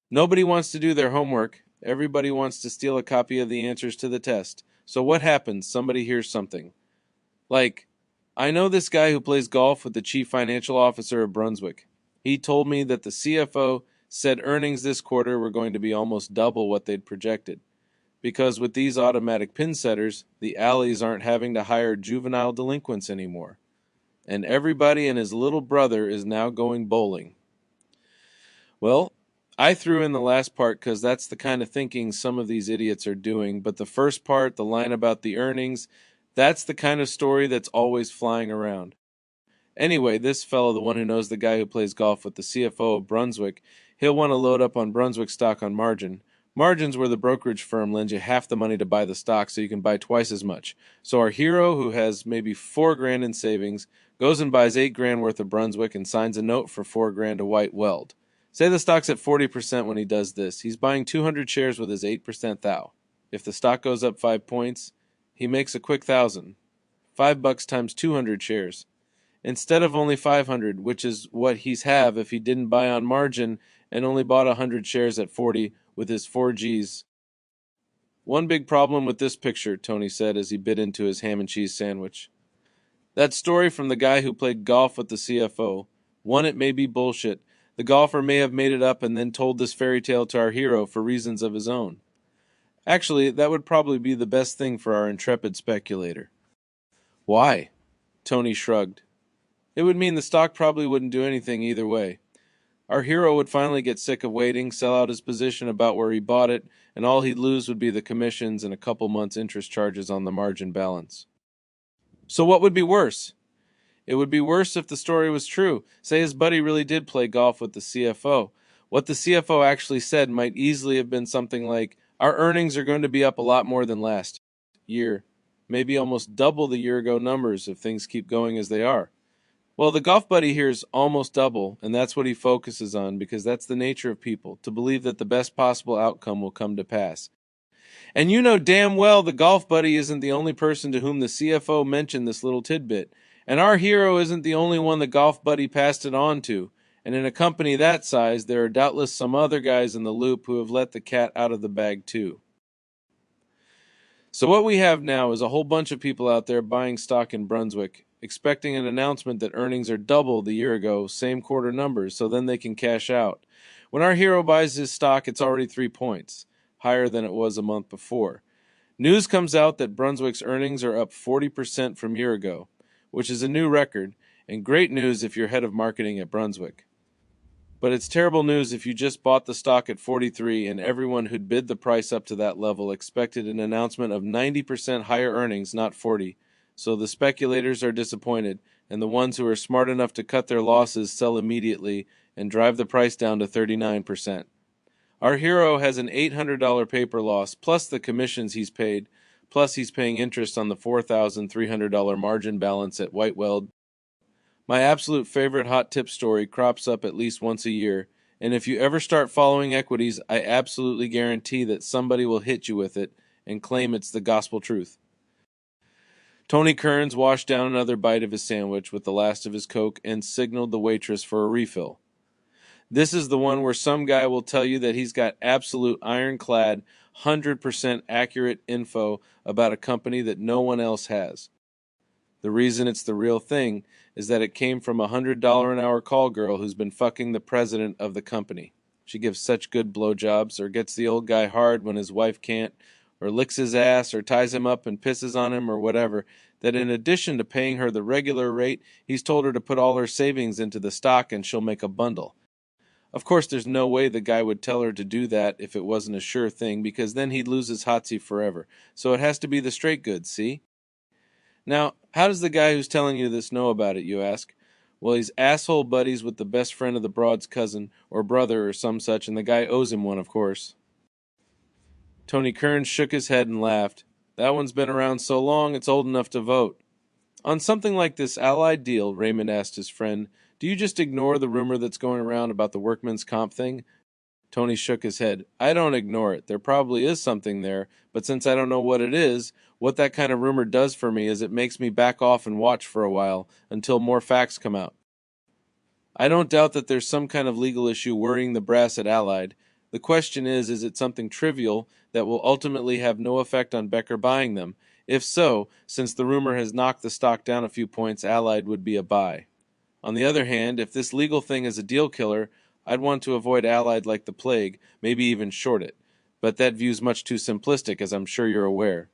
"Nobody wants to do their homework. Everybody wants to steal a copy of the answers to the test. So what happens? Somebody hears something. Like, I know this guy who plays golf with the chief financial officer of Brunswick. He told me that the CFO said earnings this quarter were going to be almost double what they'd projected. Because with these automatic pin setters, the alleys aren't having to hire juvenile delinquents anymore. And everybody and his little brother is now going bowling." Well, I threw in the last part because that's the kind of thinking some of these idiots are doing, but the first part, the line about the earnings, that's the kind of story that's always flying around. Anyway, this fellow, the one who knows the guy who plays golf with the CFO of Brunswick, he'll want to load up on Brunswick stock on margin. Margin's where the brokerage firm lends you half the money to buy the stock so you can buy twice as much. So our hero, who has maybe $4,000 in savings, goes and buys $8,000 worth of Brunswick and signs a note for $4,000 to White Weld. Say the stock's at 40% when he does this. He's buying 200 shares with his 8% thou. If the stock goes up 5 points, he makes a quick $1,000. $5 times 200 shares. Instead of only 500, which is what he's have if he didn't buy on margin and only bought 100 shares at 40 with his 4Gs. "One big problem with this picture," Tony said as he bit into his ham and cheese sandwich. "That story from the guy who played golf with the CFO. One, it may be bullshit. The golfer may have made it up and then told this fairy tale to our hero for reasons of his own. Actually, that would probably be the best thing for our intrepid speculator." "Why?" Tony shrugged. "It would mean the stock probably wouldn't do anything either way. Our hero would finally get sick of waiting, sell out his position about where he bought it, and all he'd lose would be the commissions and a couple months' interest charges on the margin balance." "So what would be worse?" "It would be worse if the story was true. Say his buddy really did play golf with the CFO. What the CFO actually said might easily have been something like, 'Our earnings are going to be up a lot more than last year. Maybe almost double the year ago numbers if things keep going as they are.' Well, the golf buddy hears almost double, and that's what he focuses on because that's the nature of people, to believe that the best possible outcome will come to pass. And you know damn well the golf buddy isn't the only person to whom the CFO mentioned this little tidbit. And our hero isn't the only one the golf buddy passed it on to. And in a company that size, there are doubtless some other guys in the loop who have let the cat out of the bag too. So what we have now is a whole bunch of people out there buying stock in Brunswick, expecting an announcement that earnings are double the year ago, same quarter numbers, so then they can cash out. When our hero buys his stock, it's already 3 points, higher than it was a month before. News comes out that Brunswick's earnings are up 40% from year ago, which is a new record, and great news if you're head of marketing at Brunswick. But it's terrible news if you just bought the stock at 43 and everyone who'd bid the price up to that level expected an announcement of 90% higher earnings, not 40. So the speculators are disappointed, and the ones who are smart enough to cut their losses sell immediately and drive the price down to 39%. Our hero has an $800 paper loss, plus the commissions he's paid, plus he's paying interest on the $4,300 margin balance at Whiteweld. My absolute favorite hot tip story crops up at least once a year, and if you ever start following equities, I absolutely guarantee that somebody will hit you with it and claim it's the gospel truth. Tony Kearns washed down another bite of his sandwich with the last of his Coke and signaled the waitress for a refill. This is the one where some guy will tell you that he's got absolute ironclad, 100% accurate info about a company that no one else has. The reason it's the real thing is that it came from a $100 an hour call girl who's been fucking the president of the company. She gives such good blowjobs, or gets the old guy hard when his wife can't, or licks his ass, or ties him up and pisses on him, or whatever, that in addition to paying her the regular rate, he's told her to put all her savings into the stock and she'll make a bundle. Of course, there's no way the guy would tell her to do that if it wasn't a sure thing, because then he'd lose his hotsy forever. So it has to be the straight goods, see? Now, how does the guy who's telling you this know about it, you ask? Well, he's asshole buddies with the best friend of the broad's cousin, or brother, or some such, and the guy owes him one, of course. Tony Kearns shook his head and laughed. That one's been around so long, it's old enough to vote. On something like this Allied deal, Raymond asked his friend, do you just ignore the rumor that's going around about the workman's comp thing? Tony shook his head. I don't ignore it. There probably is something there, but since I don't know what it is, what that kind of rumor does for me is it makes me back off and watch for a while until more facts come out. I don't doubt that there's some kind of legal issue worrying the brass at Allied. The question is it something trivial that will ultimately have no effect on Becker buying them? If so, since the rumor has knocked the stock down a few points, Allied would be a buy. On the other hand, if this legal thing is a deal killer, I'd want to avoid Allied like the plague, maybe even short it. But that view's much too simplistic, as I'm sure you're aware.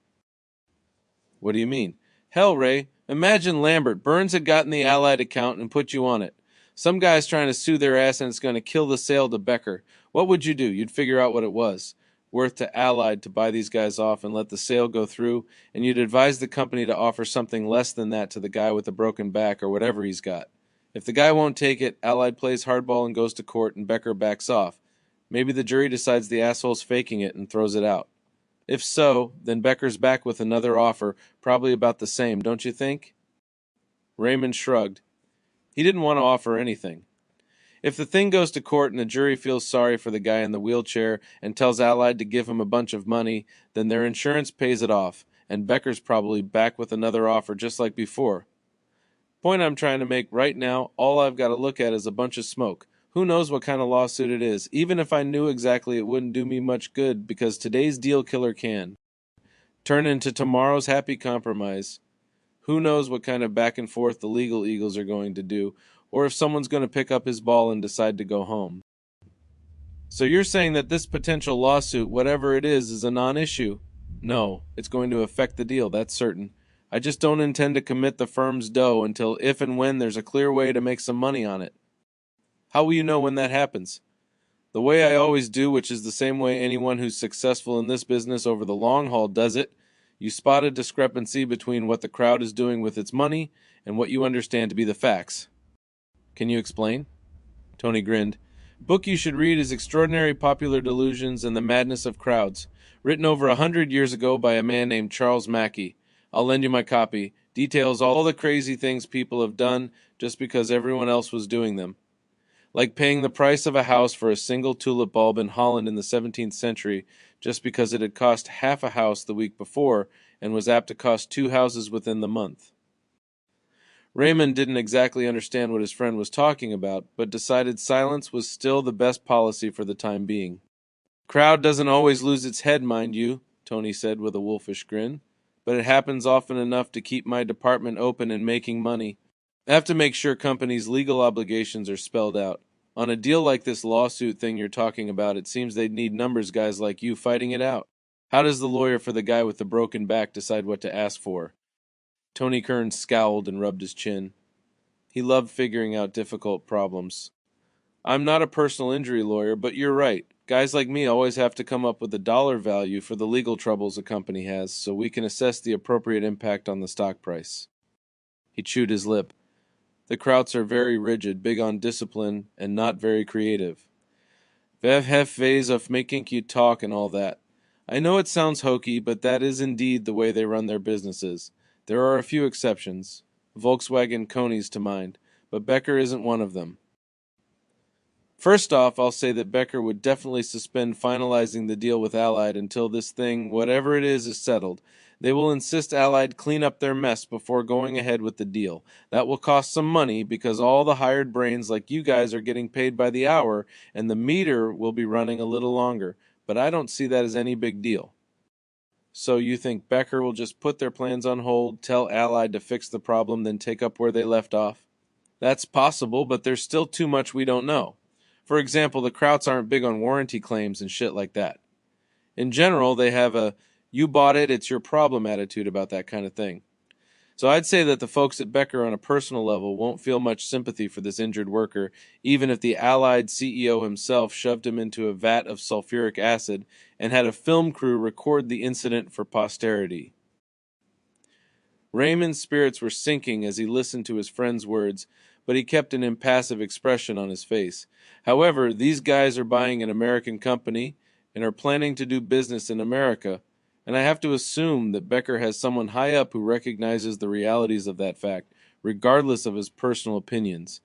What do you mean? Hell, Ray, imagine Lambert. Burns had gotten the Allied account and put you on it. Some guy's trying to sue their ass and it's going to kill the sale to Becker. What would you do? You'd figure out what it was. Worth to Allied to buy these guys off and let the sale go through, and you'd advise the company to offer something less than that to the guy with the broken back or whatever he's got. If the guy won't take it, Allied plays hardball and goes to court and Becker backs off. Maybe the jury decides the asshole's faking it and throws it out. If so, then Becker's back with another offer, probably about the same, don't you think? Raymond shrugged. He didn't want to offer anything. If the thing goes to court and the jury feels sorry for the guy in the wheelchair and tells Allied to give him a bunch of money, then their insurance pays it off, and Becker's probably back with another offer just like before. Point I'm trying to make right now, all I've got to look at is a bunch of smoke. Who knows what kind of lawsuit it is? Even if I knew exactly, it wouldn't do me much good, because today's deal killer can turn into tomorrow's happy compromise. Who knows what kind of back and forth the legal eagles are going to do, or if someone's going to pick up his ball and decide to go home. So you're saying that this potential lawsuit, whatever it is a non-issue? No, it's going to affect the deal, that's certain. I just don't intend to commit the firm's dough until if and when there's a clear way to make some money on it. How will you know when that happens? The way I always do, which is the same way anyone who's successful in this business over the long haul does it. You spot a discrepancy between what the crowd is doing with its money and what you understand to be the facts. Can you explain? Tony grinned. Book you should read is Extraordinary Popular Delusions and the Madness of Crowds, written over 100 years ago by a man named Charles Mackey. I'll lend you my copy. Details all the crazy things people have done just because everyone else was doing them. Like paying the price of a house for a single tulip bulb in Holland in the 17th century just because it had cost half a house the week before and was apt to cost 2 houses within the month. Raymond didn't exactly understand what his friend was talking about, but decided silence was still the best policy for the time being. Crowd doesn't always lose its head, mind you, Tony said with a wolfish grin, but it happens often enough to keep my department open and making money. I have to make sure companies' legal obligations are spelled out. On a deal like this lawsuit thing you're talking about, it seems they'd need numbers guys like you fighting it out. How does the lawyer for the guy with the broken back decide what to ask for? Tony Kearns scowled and rubbed his chin. He loved figuring out difficult problems. I'm not a personal injury lawyer, but you're right. Guys like me always have to come up with a dollar value for the legal troubles a company has so we can assess the appropriate impact on the stock price. He chewed his lip. The Krauts are very rigid, big on discipline, and not very creative. Vev hef ways of making you talk and all that. I know it sounds hokey, but that is indeed the way they run their businesses. There are a few exceptions. Volkswagen Conies to mind, but Becker isn't one of them. First off, I'll say that Becker would definitely suspend finalizing the deal with Allied until this thing, whatever it is settled. They will insist Allied clean up their mess before going ahead with the deal. That will cost some money because all the hired brains like you guys are getting paid by the hour, and the meter will be running a little longer, but I don't see that as any big deal. So you think Becker will just put their plans on hold, tell Allied to fix the problem, then take up where they left off? That's possible, but there's still too much we don't know. For example, the Krauts aren't big on warranty claims and shit like that. In general, they have a you bought it, it's your problem attitude about that kind of thing. So I'd say that the folks at Becker on a personal level won't feel much sympathy for this injured worker, even if the Allied CEO himself shoved him into a vat of sulfuric acid and had a film crew record the incident for posterity. Raymond's spirits were sinking as he listened to his friend's words, but he kept an impassive expression on his face. However, these guys are buying an American company and are planning to do business in America, and I have to assume that Becker has someone high up who recognizes the realities of that fact, regardless of his personal opinions.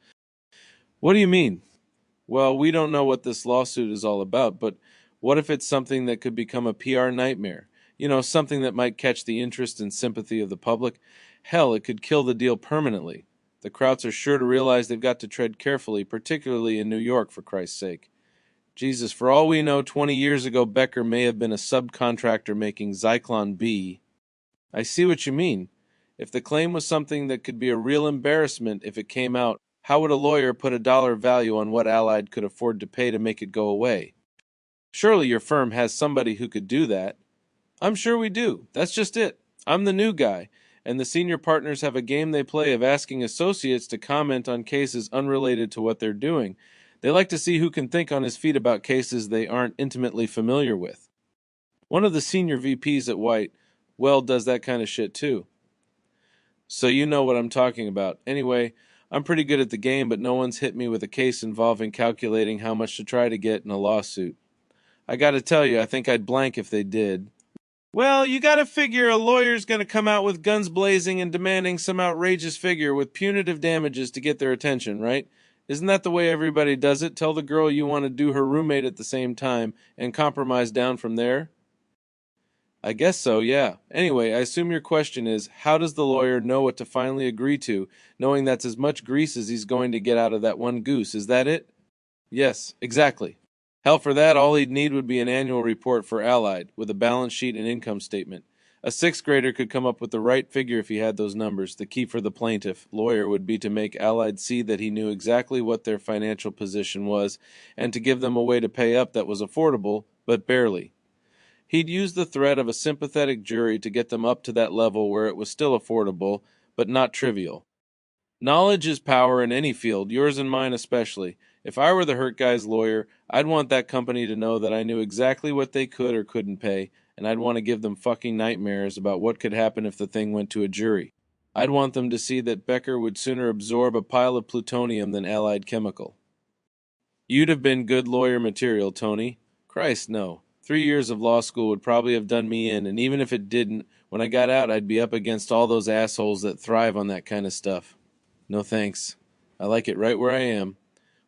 What do you mean? Well, we don't know what this lawsuit is all about, but what if it's something that could become a PR nightmare? You know, something that might catch the interest and sympathy of the public? Hell, it could kill the deal permanently. The Krauts are sure to realize they've got to tread carefully, particularly in New York, for Christ's sake. Jesus, for all we know, 20 years ago Becker may have been a subcontractor making Zyklon B. I see what you mean. If the claim was something that could be a real embarrassment if it came out, how would a lawyer put a dollar value on what Allied could afford to pay to make it go away? Surely your firm has somebody who could do that. I'm sure we do. That's just it. I'm the new guy, and the senior partners have a game they play of asking associates to comment on cases unrelated to what they're doing. They like to see who can think on his feet about cases they aren't intimately familiar with. One of the senior VPs at White, well, does that kind of shit too. So you know what I'm talking about. Anyway, I'm pretty good at the game, but no one's hit me with a case involving calculating how much to try to get in a lawsuit. I gotta tell you, I think I'd blank if they did. Well, you gotta figure a lawyer's gonna come out with guns blazing and demanding some outrageous figure with punitive damages to get their attention, right? Isn't that the way everybody does it? Tell the girl you want to do her roommate at the same time and compromise down from there? I guess so, yeah. Anyway, I assume your question is, how does the lawyer know what to finally agree to, knowing that's as much grease as he's going to get out of that one goose? Is that it? Yes, exactly. Hell, for that, all he'd need would be an annual report for Allied, with a balance sheet and income statement. A sixth grader could come up with the right figure if he had those numbers. The key for the plaintiff lawyer would be to make Allied see that he knew exactly what their financial position was, and to give them a way to pay up that was affordable, but barely. He'd use the threat of a sympathetic jury to get them up to that level where it was still affordable, but not trivial. Knowledge is power in any field, yours and mine especially. If I were the hurt guy's lawyer, I'd want that company to know that I knew exactly what they could or couldn't pay, and I'd want to give them fucking nightmares about what could happen if the thing went to a jury. I'd want them to see that Becker would sooner absorb a pile of plutonium than Allied Chemical. You'd have been good lawyer material, Tony. Christ, no. 3 years of law school would probably have done me in, and even if it didn't, when I got out I'd be up against all those assholes that thrive on that kind of stuff. No thanks. I like it right where I am,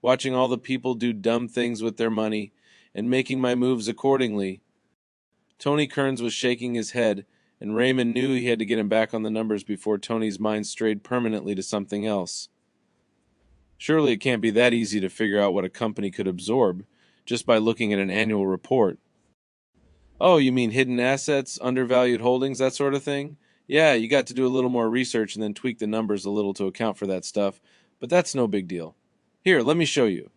watching all the people do dumb things with their money, and making my moves accordingly. Tony Kearns was shaking his head, and Raymond knew he had to get him back on the numbers before Tony's mind strayed permanently to something else. Surely it can't be that easy to figure out what a company could absorb, just by looking at an annual report. Oh, you mean hidden assets, undervalued holdings, that sort of thing? Yeah, you got to do a little more research and then tweak the numbers a little to account for that stuff, but that's no big deal. Here, let me show you.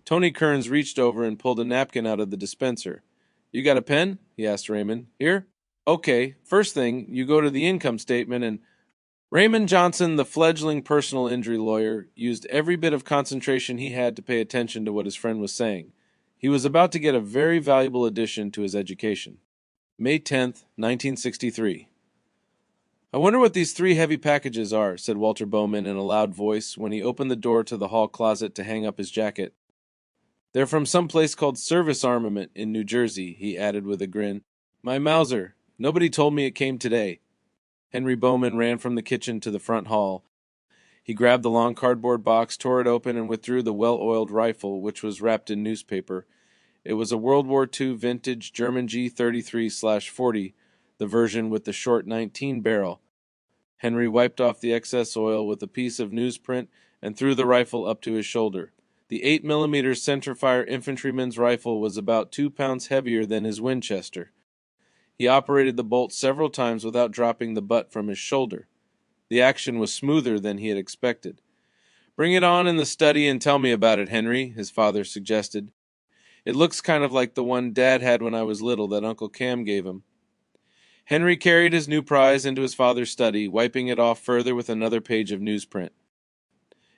Tony Kearns reached over and pulled a napkin out of the dispenser. You got a pen? He asked Raymond. Here? Okay, first thing, you go to the income statement and... Raymond Johnson, the fledgling personal injury lawyer, used every bit of concentration he had to pay attention to what his friend was saying. He was about to get a very valuable addition to his education. May 10th, 1963. I wonder what these 3 heavy packages are, said Walter Bowman in a loud voice when he opened the door to the hall closet to hang up his jacket. They're from some place called Service Armament in New Jersey, he added with a grin. My Mauser. Nobody told me it came today. Henry Bowman ran from the kitchen to the front hall. He grabbed the long cardboard box, tore it open, and withdrew the well-oiled rifle, which was wrapped in newspaper. It was a World War II vintage German G33/40, the version with the short 19 barrel. Henry wiped off the excess oil with a piece of newsprint and threw the rifle up to his shoulder. The 8mm centerfire infantryman's rifle was about 2 pounds heavier than his Winchester. He operated the bolt several times without dropping the butt from his shoulder. The action was smoother than he had expected. Bring it on in the study and tell me about it, Henry, his father suggested. It looks kind of like the one Dad had when I was little that Uncle Cam gave him. Henry carried his new prize into his father's study, wiping it off further with another page of newsprint.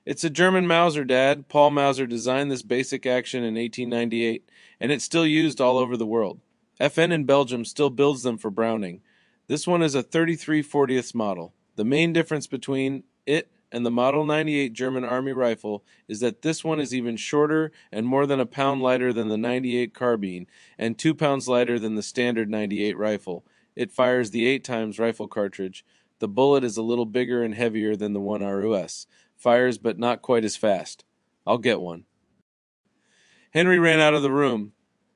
It's a German Mauser, Dad. Paul Mauser designed this basic action in 1898, and it's still used all over the world. FN in Belgium still builds them for Browning. This one is a 33/40th model. The main difference between it and the Model 98 German Army rifle is that this one is even shorter and more than a pound lighter than the 98 carbine, and 2 pounds lighter than the standard 98 rifle. It fires the 8 times rifle cartridge. The bullet is a little bigger and heavier than the 1RUS. Fires but not quite as fast. I'll get one. Henry ran out of the room.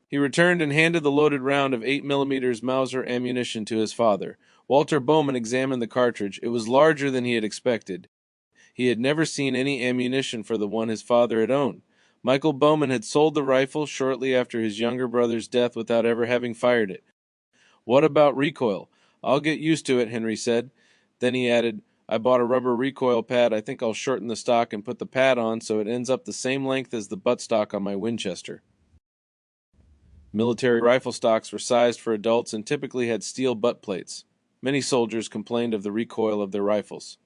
He returned and handed the loaded round of 8mm Mauser ammunition to his father. Walter Bowman examined the cartridge. It was larger than he had expected. He had never seen any ammunition for the one his father had owned. Michael Bowman had sold the rifle shortly after his younger brother's death without ever having fired it. What about recoil? I'll get used to it, Henry said. Then he added, I bought a rubber recoil pad. I think I'll shorten the stock and put the pad on so it ends up the same length as the buttstock on my Winchester. Military rifle stocks were sized for adults and typically had steel butt plates. Many soldiers complained of the recoil of their rifles.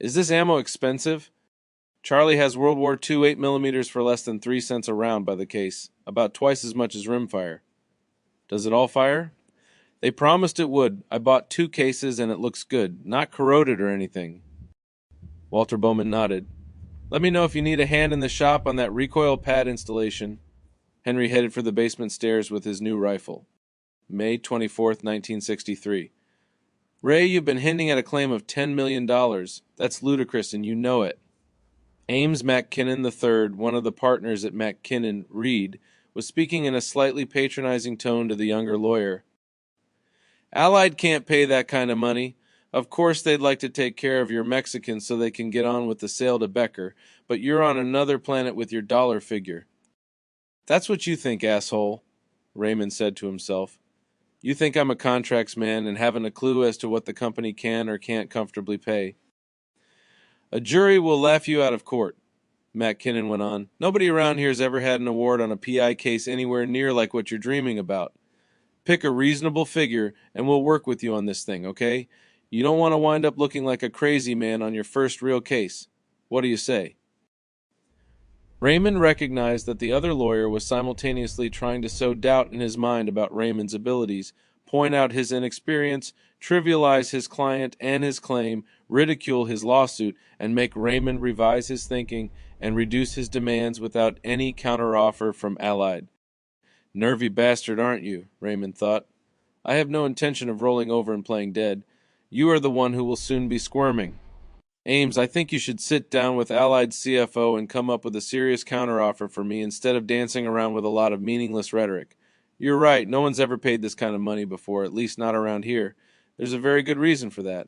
Is this ammo expensive? Charlie has World War II 8mm for less than 3 cents a round by the case, about twice as much as rimfire. Does it all fire? They promised it would. I bought 2 cases and it looks good, not corroded or anything. Walter Bowman nodded. Let me know if you need a hand in the shop on that recoil pad installation. Henry headed for the basement stairs with his new rifle. May 24th, 1963. Ray, you've been hinting at a claim of $10 million. That's ludicrous and you know it. Ames McKinnon III, one of the partners at McKinnon Reed, was speaking in a slightly patronizing tone to the younger lawyer. Allied can't pay that kind of money. Of course they'd like to take care of your Mexicans so they can get on with the sale to Becker, but you're on another planet with your dollar figure. That's what you think, asshole, Raymond said to himself. You think I'm a contracts man and haven't a clue as to what the company can or can't comfortably pay. A jury will laugh you out of court, McKinnon went on. Nobody around here's ever had an award on a PI case anywhere near like what you're dreaming about. Pick a reasonable figure, and we'll work with you on this thing, okay? You don't want to wind up looking like a crazy man on your first real case. What do you say? Raymond recognized that the other lawyer was simultaneously trying to sow doubt in his mind about Raymond's abilities, point out his inexperience, trivialize his client and his claim, ridicule his lawsuit, and make Raymond revise his thinking and reduce his demands without any counteroffer from Allied. Nervy bastard, aren't you? Raymond thought. I have no intention of rolling over and playing dead. You are the one who will soon be squirming. Ames, I think you should sit down with Allied CFO and come up with a serious counteroffer for me instead of dancing around with a lot of meaningless rhetoric. You're right, no one's ever paid this kind of money before, at least not around here. There's a very good reason for that.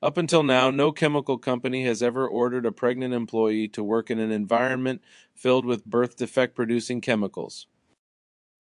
Up until now, no chemical company has ever ordered a pregnant employee to work in an environment filled with birth defect-producing chemicals.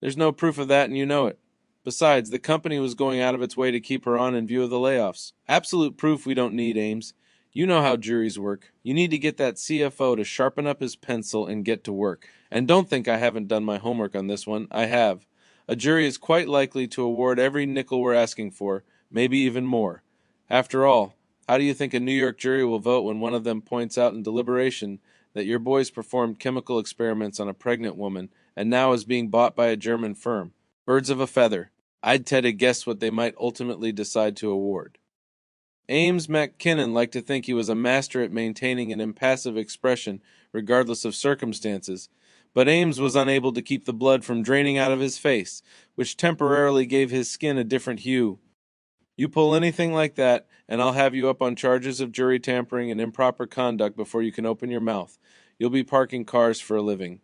There's no proof of that and you know it. Besides, the company was going out of its way to keep her on in view of the layoffs. Absolute proof we don't need, Ames. You know how juries work. You need to get that CFO to sharpen up his pencil and get to work. And don't think I haven't done my homework on this one. I have. A jury is quite likely to award every nickel we're asking for, maybe even more. After all, how do you think a New York jury will vote when one of them points out in deliberation that your boys performed chemical experiments on a pregnant woman and now is being bought by a German firm? Birds of a feather. I'd tend to guess what they might ultimately decide to award. Ames McKinnon liked to think he was a master at maintaining an impassive expression regardless of circumstances, but Ames was unable to keep the blood from draining out of his face, which temporarily gave his skin a different hue. You pull anything like that, and I'll have you up on charges of jury tampering and improper conduct before you can open your mouth. You'll be parking cars for a living.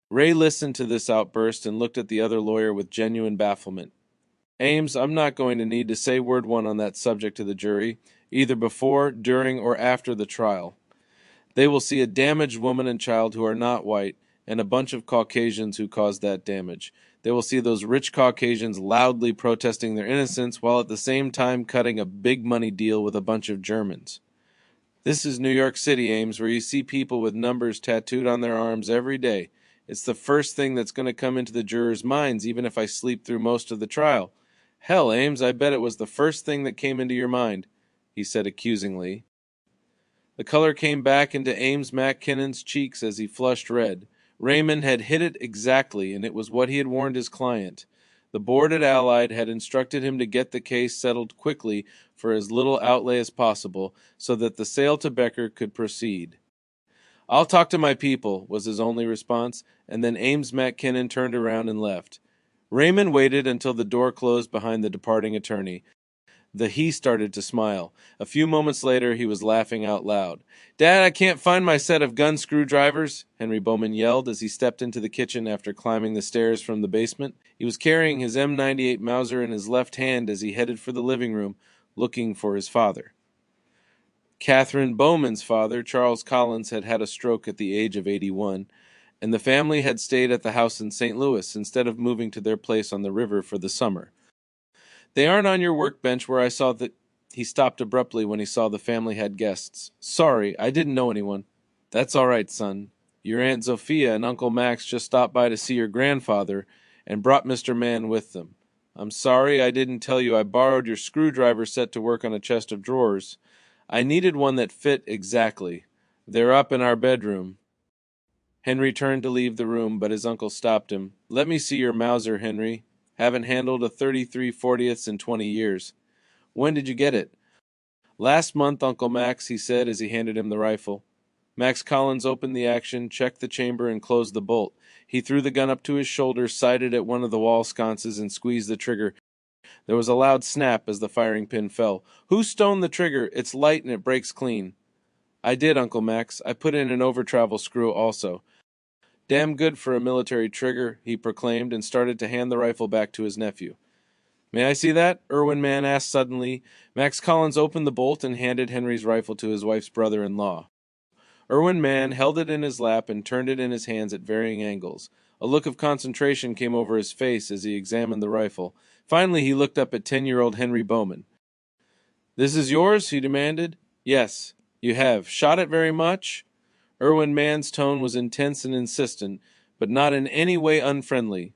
Ray listened to this outburst and looked at the other lawyer with genuine bafflement. Ames, I'm not going to need to say word one on that subject to the jury, either before, during, or after the trial. They will see a damaged woman and child who are not white, and a bunch of Caucasians who caused that damage. They will see those rich Caucasians loudly protesting their innocence while at the same time cutting a big money deal with a bunch of Germans. This is New York City, Ames, where you see people with numbers tattooed on their arms every day. It's the first thing that's going to come into the jurors' minds, even if I sleep through most of the trial. Hell, Ames, I bet it was the first thing that came into your mind, he said accusingly. The color came back into Ames McKinnon's cheeks as he flushed red. Raymond had hit it exactly, and it was what he had warned his client. The board at Allied had instructed him to get the case settled quickly for as little outlay as possible, so that the sale to Becker could proceed. I'll talk to my people, was his only response, and then Ames McKinnon turned around and left. Raymond waited until the door closed behind the departing attorney. He started to smile. A few moments later, he was laughing out loud. "Dad, I can't find my set of gun screwdrivers," Henry Bowman yelled as he stepped into the kitchen after climbing the stairs from the basement. He was carrying his M98 Mauser in his left hand as he headed for the living room, looking for his father. Catherine Bowman's father, Charles Collins, had had a stroke at the age of 81, and the family had stayed at the house in St. Louis instead of moving to their place on the river for the summer. "They aren't on your workbench where I saw that—" He stopped abruptly when he saw the family had guests. "Sorry, I didn't know anyone." "That's all right, son. Your Aunt Zofia and Uncle Max just stopped by to see your grandfather and brought Mr. Mann with them. I'm sorry I didn't tell you I borrowed your screwdriver set to work on a chest of drawers. I needed one that fit exactly. They're up in our bedroom." Henry turned to leave the room, but his uncle stopped him. "Let me see your Mauser, Henry. Haven't handled a 33/40 in 20 years. When did you get it?" "Last month, Uncle Max," he said as he handed him the rifle. Max Collins opened the action, checked the chamber, and closed the bolt. He threw the gun up to his shoulder, sighted at one of the wall sconces, and squeezed the trigger. There was a loud snap as the firing pin fell. "Who stoned the trigger? It's light and it breaks clean." "I did, Uncle Max. I put in an over-travel screw also." "Damn good for a military trigger," he proclaimed, and started to hand the rifle back to his nephew. "May I see that?" Irwin Mann asked suddenly. Max Collins opened the bolt and handed Henry's rifle to his wife's brother-in-law. Irwin Mann held it in his lap and turned it in his hands at varying angles. A look of concentration came over his face as he examined the rifle. Finally, he looked up at 10-year-old Henry Bowman. "This is yours?" he demanded. "Yes." "You have shot it very much?" Irwin Mann's tone was intense and insistent, but not in any way unfriendly.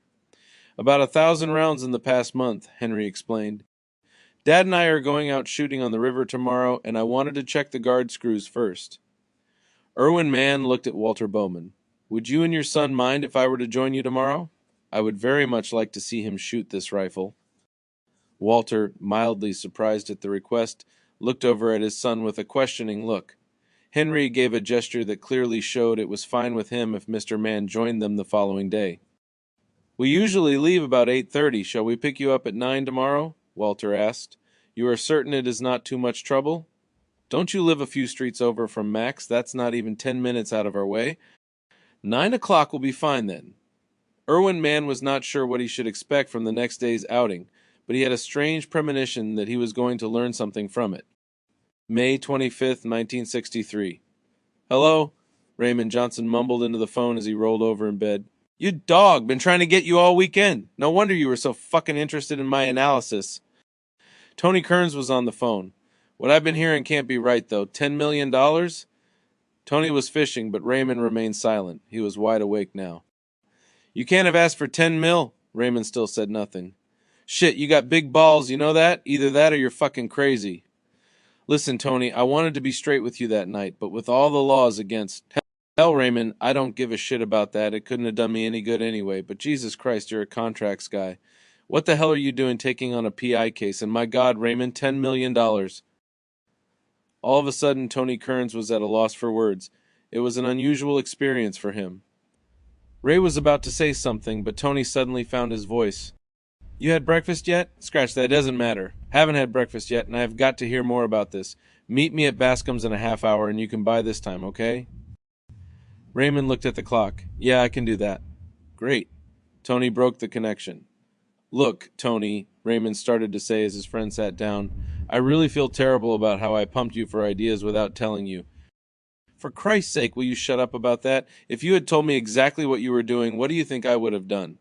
"About 1,000 rounds in the past month," Henry explained. "Dad and I are going out shooting on the river tomorrow, and I wanted to check the guard screws first." Irwin Mann looked at Walter Bowman. "Would you and your son mind if I were to join you tomorrow? I would very much like to see him shoot this rifle." Walter, mildly surprised at the request, looked over at his son with a questioning look. Henry gave a gesture that clearly showed it was fine with him if Mr. Mann joined them the following day. "We usually leave about 8:30. Shall we pick you up at 9 tomorrow?" Walter asked. "You are certain it is not too much trouble? Don't you live a few streets over from Max? That's not even 10 minutes out of our way." "9 o'clock will be fine then." Irwin Mann was not sure what he should expect from the next day's outing, but he had a strange premonition that he was going to learn something from it. May 25th, 1963. "Hello?" Raymond Johnson mumbled into the phone as he rolled over in bed. "You dog! Been trying to get you all weekend. No wonder you were so fucking interested in my analysis." Tony Kearns was on the phone. "What I've been hearing can't be right, though. $10 million? Tony was fishing, but Raymond remained silent. He was wide awake now. "You can't have asked for 10 mil. Raymond still said nothing. "Shit, you got big balls, you know that? Either that or you're fucking crazy." "Listen, Tony, I wanted to be straight with you that night, but with all the laws against—" "Hell, Raymond, I don't give a shit about that. It couldn't have done me any good anyway, but Jesus Christ, you're a contracts guy. What the hell are you doing taking on a PI case? And my God, Raymond, $10 million. All of a sudden, Tony Kearns was at a loss for words. It was an unusual experience for him. Ray was about to say something, but Tony suddenly found his voice. You had breakfast yet? Scratch that, it doesn't matter. Haven't had breakfast yet, and I have got to hear more about this. Meet me at Bascom's in a half hour, and you can buy this time, okay? Raymond looked at the clock. Yeah, I can do that. Great. Tony broke the connection. Look, Tony, Raymond started to say as his friend sat down, I really feel terrible about how I pumped you for ideas without telling you. For Christ's sake, will you shut up about that? If you had told me exactly what you were doing, what do you think I would have done?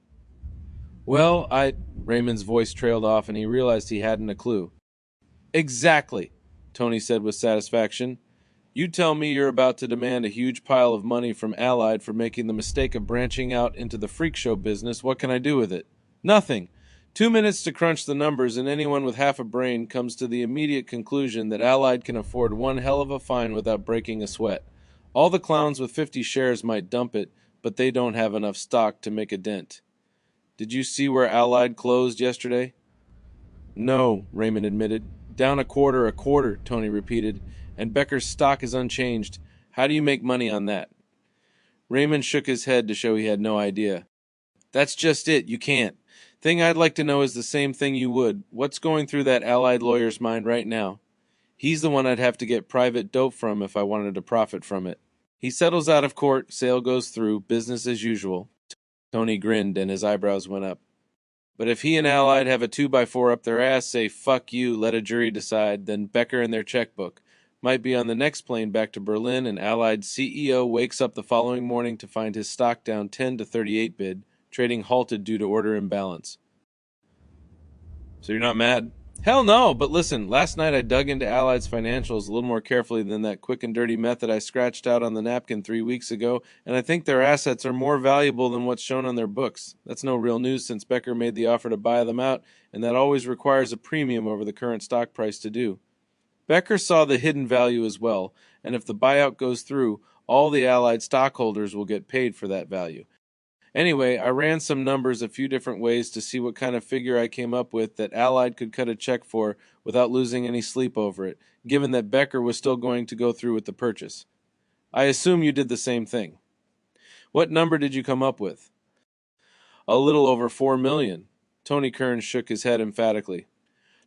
Well, Raymond's voice trailed off and he realized he hadn't a clue. Exactly, Tony said with satisfaction. You tell me you're about to demand a huge pile of money from Allied for making the mistake of branching out into the freak show business. What can I do with it? Nothing. 2 minutes to crunch the numbers, and anyone with half a brain comes to the immediate conclusion that Allied can afford one hell of a fine without breaking a sweat. All the clowns with 50 shares might dump it, but they don't have enough stock to make a dent. Did you see where Allied closed yesterday? No, Raymond admitted. Down a quarter, Tony repeated, and Becker's stock is unchanged. How do you make money on that? Raymond shook his head to show he had no idea. That's just it, you can't. Thing I'd like to know is the same thing you would. What's going through that Allied lawyer's mind right now? He's the one I'd have to get private dope from if I wanted to profit from it. He settles out of court, sale goes through, business as usual. Tony grinned and his eyebrows went up. But if he and Allied have a 2x4 up their ass, say, fuck you, let a jury decide, then Becker and their checkbook might be on the next plane back to Berlin, and Allied's CEO wakes up the following morning to find his stock down 10 to 38 bid, trading halted due to order imbalance. So you're not mad? Hell no, but listen, last night I dug into Allied's financials a little more carefully than that quick and dirty method I scratched out on the napkin 3 weeks ago, and I think their assets are more valuable than what's shown on their books. That's no real news since Becker made the offer to buy them out, and that always requires a premium over the current stock price to do. Becker saw the hidden value as well, and if the buyout goes through, all the Allied stockholders will get paid for that value. Anyway, I ran some numbers a few different ways to see what kind of figure I came up with that Allied could cut a check for without losing any sleep over it, given that Becker was still going to go through with the purchase. I assume you did the same thing. What number did you come up with? A little over $4 million. Tony Kearns shook his head emphatically.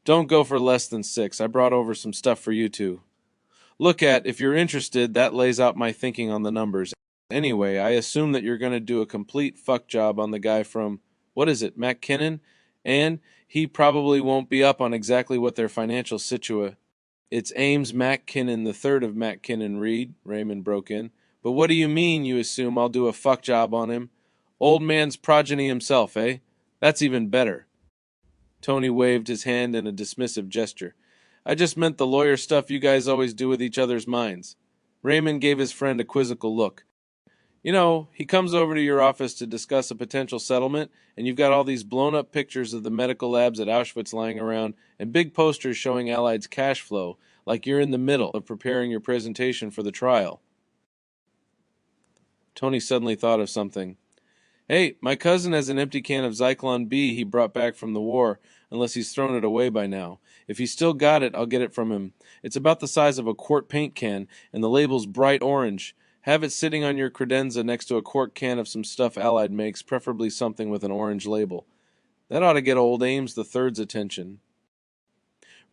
Don't go for less than 6. I brought over some stuff for you two. Look if you're interested, that lays out my thinking on the numbers. Anyway, I assume that you're going to do a complete fuck job on the guy from, what is it, McKinnon? And he probably won't be up on exactly what their financial It's Ames McKinnon III of McKinnon Reed, Raymond broke in. But what do you mean you assume I'll do a fuck job on him? Old man's progeny himself, eh? That's even better. Tony waved his hand in a dismissive gesture. I just meant the lawyer stuff you guys always do with each other's minds. Raymond gave his friend a quizzical look. You know, he comes over to your office to discuss a potential settlement, and you've got all these blown-up pictures of the medical labs at Auschwitz lying around, and big posters showing Allied's cash flow, like you're in the middle of preparing your presentation for the trial. Tony suddenly thought of something. Hey, my cousin has an empty can of Zyklon B he brought back from the war, unless he's thrown it away by now. If he's still got it, I'll get it from him. It's about the size of a quart paint can, and the label's bright orange. Have it sitting on your credenza next to a quart can of some stuff Allied makes, preferably something with an orange label. That ought to get old Ames the Third's attention.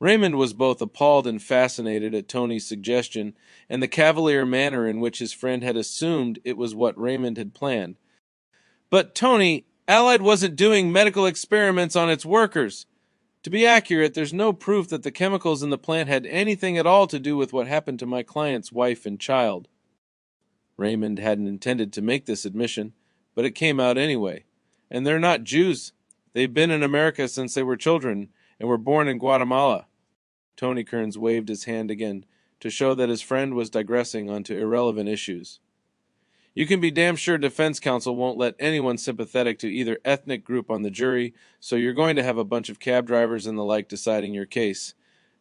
Raymond was both appalled and fascinated at Tony's suggestion, and the cavalier manner in which his friend had assumed it was what Raymond had planned. But, Tony, Allied wasn't doing medical experiments on its workers. To be accurate, there's no proof that the chemicals in the plant had anything at all to do with what happened to my client's wife and child. Raymond hadn't intended to make this admission, but it came out anyway. And they're not Jews. They've been in America since they were children, and were born in Guatemala. Tony Kearns waved his hand again, to show that his friend was digressing onto irrelevant issues. You can be damn sure defense counsel won't let anyone sympathetic to either ethnic group on the jury, so you're going to have a bunch of cab drivers and the like deciding your case.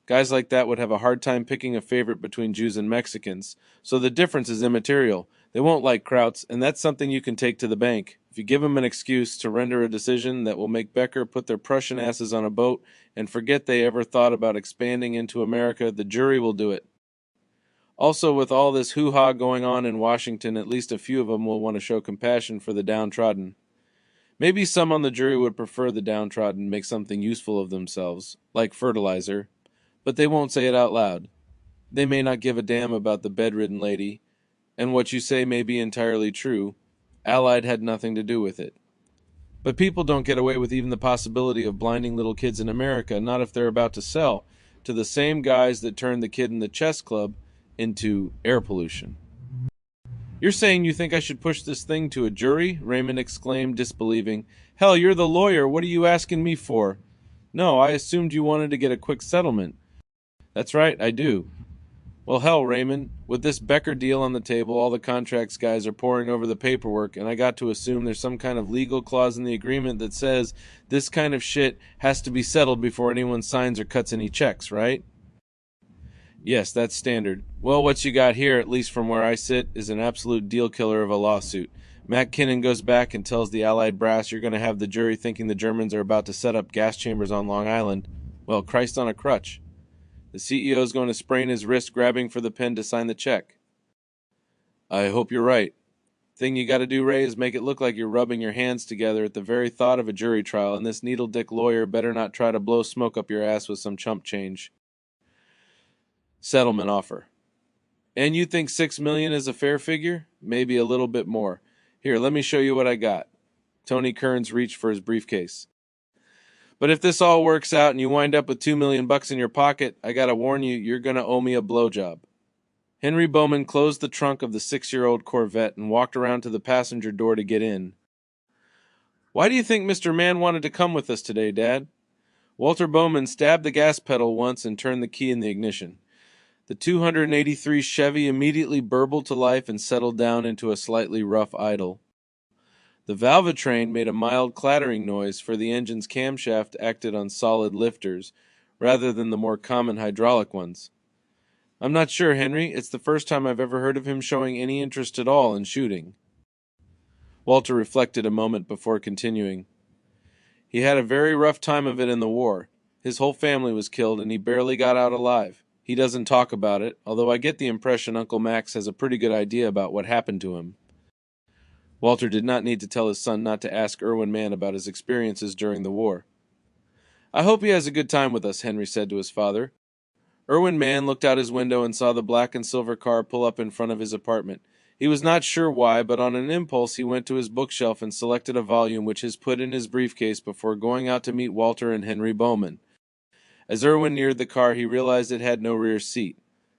Guys like that would have a hard time picking a favorite between Jews and Mexicans, so the difference is immaterial. They won't like Krauts, and that's something you can take to the bank. If you give them an excuse to render a decision that will make Becker put their Prussian asses on a boat and forget they ever thought about expanding into America, the jury will do it. Also, with all this hoo-ha going on in Washington, at least a few of them will want to show compassion for the downtrodden. Maybe some on the jury would prefer the downtrodden make something useful of themselves, like fertilizer, but they won't say it out loud. They may not give a damn about the bedridden lady, and what you say may be entirely true. Allied had nothing to do with it. But people don't get away with even the possibility of blinding little kids in America, not if they're about to sell to the same guys that turned the kid in the chess club into air pollution. You're saying you think I should push this thing to a jury? Raymond exclaimed, disbelieving. Hell, you're the lawyer. What are you asking me for? No, I assumed you wanted to get a quick settlement. That's right, I do. Well, hell, Raymond, with this Becker deal on the table, all the contracts guys are poring over the paperwork, and I got to assume there's some kind of legal clause in the agreement that says this kind of shit has to be settled before anyone signs or cuts any checks, right? Yes, that's standard. Well, what you got here, at least from where I sit, is an absolute deal killer of a lawsuit. Matt Kinnon goes back and tells the Allied brass you're going to have the jury thinking the Germans are about to set up gas chambers on Long Island. Well, Christ on a crutch. The CEO is going to sprain his wrist grabbing for the pen to sign the check. I hope you're right. Thing you got to do, Ray, is make it look like you're rubbing your hands together at the very thought of a jury trial, and this needle-dick lawyer better not try to blow smoke up your ass with some chump change. Settlement offer. And you think $6 million is a fair figure? Maybe a little bit more. Here, let me show you what I got. Tony Kearns reached for his briefcase. But if this all works out and you wind up with $2 million in your pocket, I gotta warn you, you're gonna owe me a blowjob. Henry Bowman closed the trunk of the 6-year-old Corvette and walked around to the passenger door to get in. Why do you think Mr. Mann wanted to come with us today, Dad? Walter Bowman stabbed the gas pedal once and turned the key in the ignition. The 283 Chevy immediately burbled to life and settled down into a slightly rough idle. The valvetrain made a mild clattering noise, for the engine's camshaft acted on solid lifters, rather than the more common hydraulic ones. I'm not sure, Henry. It's the first time I've ever heard of him showing any interest at all in shooting. Walter reflected a moment before continuing. He had a very rough time of it in the war. His whole family was killed, and he barely got out alive. He doesn't talk about it, although I get the impression Uncle Max has a pretty good idea about what happened to him. Walter did not need to tell his son not to ask Irwin Mann about his experiences during the war. I hope he has a good time with us, Henry said to his father. Irwin Mann looked out his window and saw the black and silver car pull up in front of his apartment. He was not sure why, but on an impulse he went to his bookshelf and selected a volume which he put in his briefcase before going out to meet Walter and Henry Bowman. As Irwin neared the car, he realized it had no rear seat.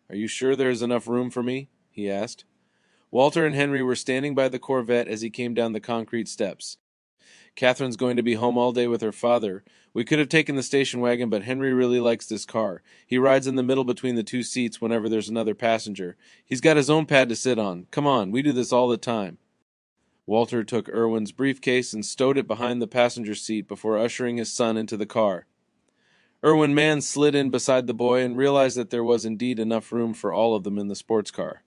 Are you sure there is enough room for me? He asked. Walter and Henry were standing by the Corvette as he came down the concrete steps. Catherine's going to be home all day with her father. We could have taken the station wagon, but Henry really likes this car. He rides in the middle between the two seats whenever there's another passenger. He's got his own pad to sit on. Come on, we do this all the time. Walter took Irwin's briefcase and stowed it behind the passenger seat before ushering his son into the car. Irwin Mann slid in beside the boy and realized that there was indeed enough room for all of them in the sports car.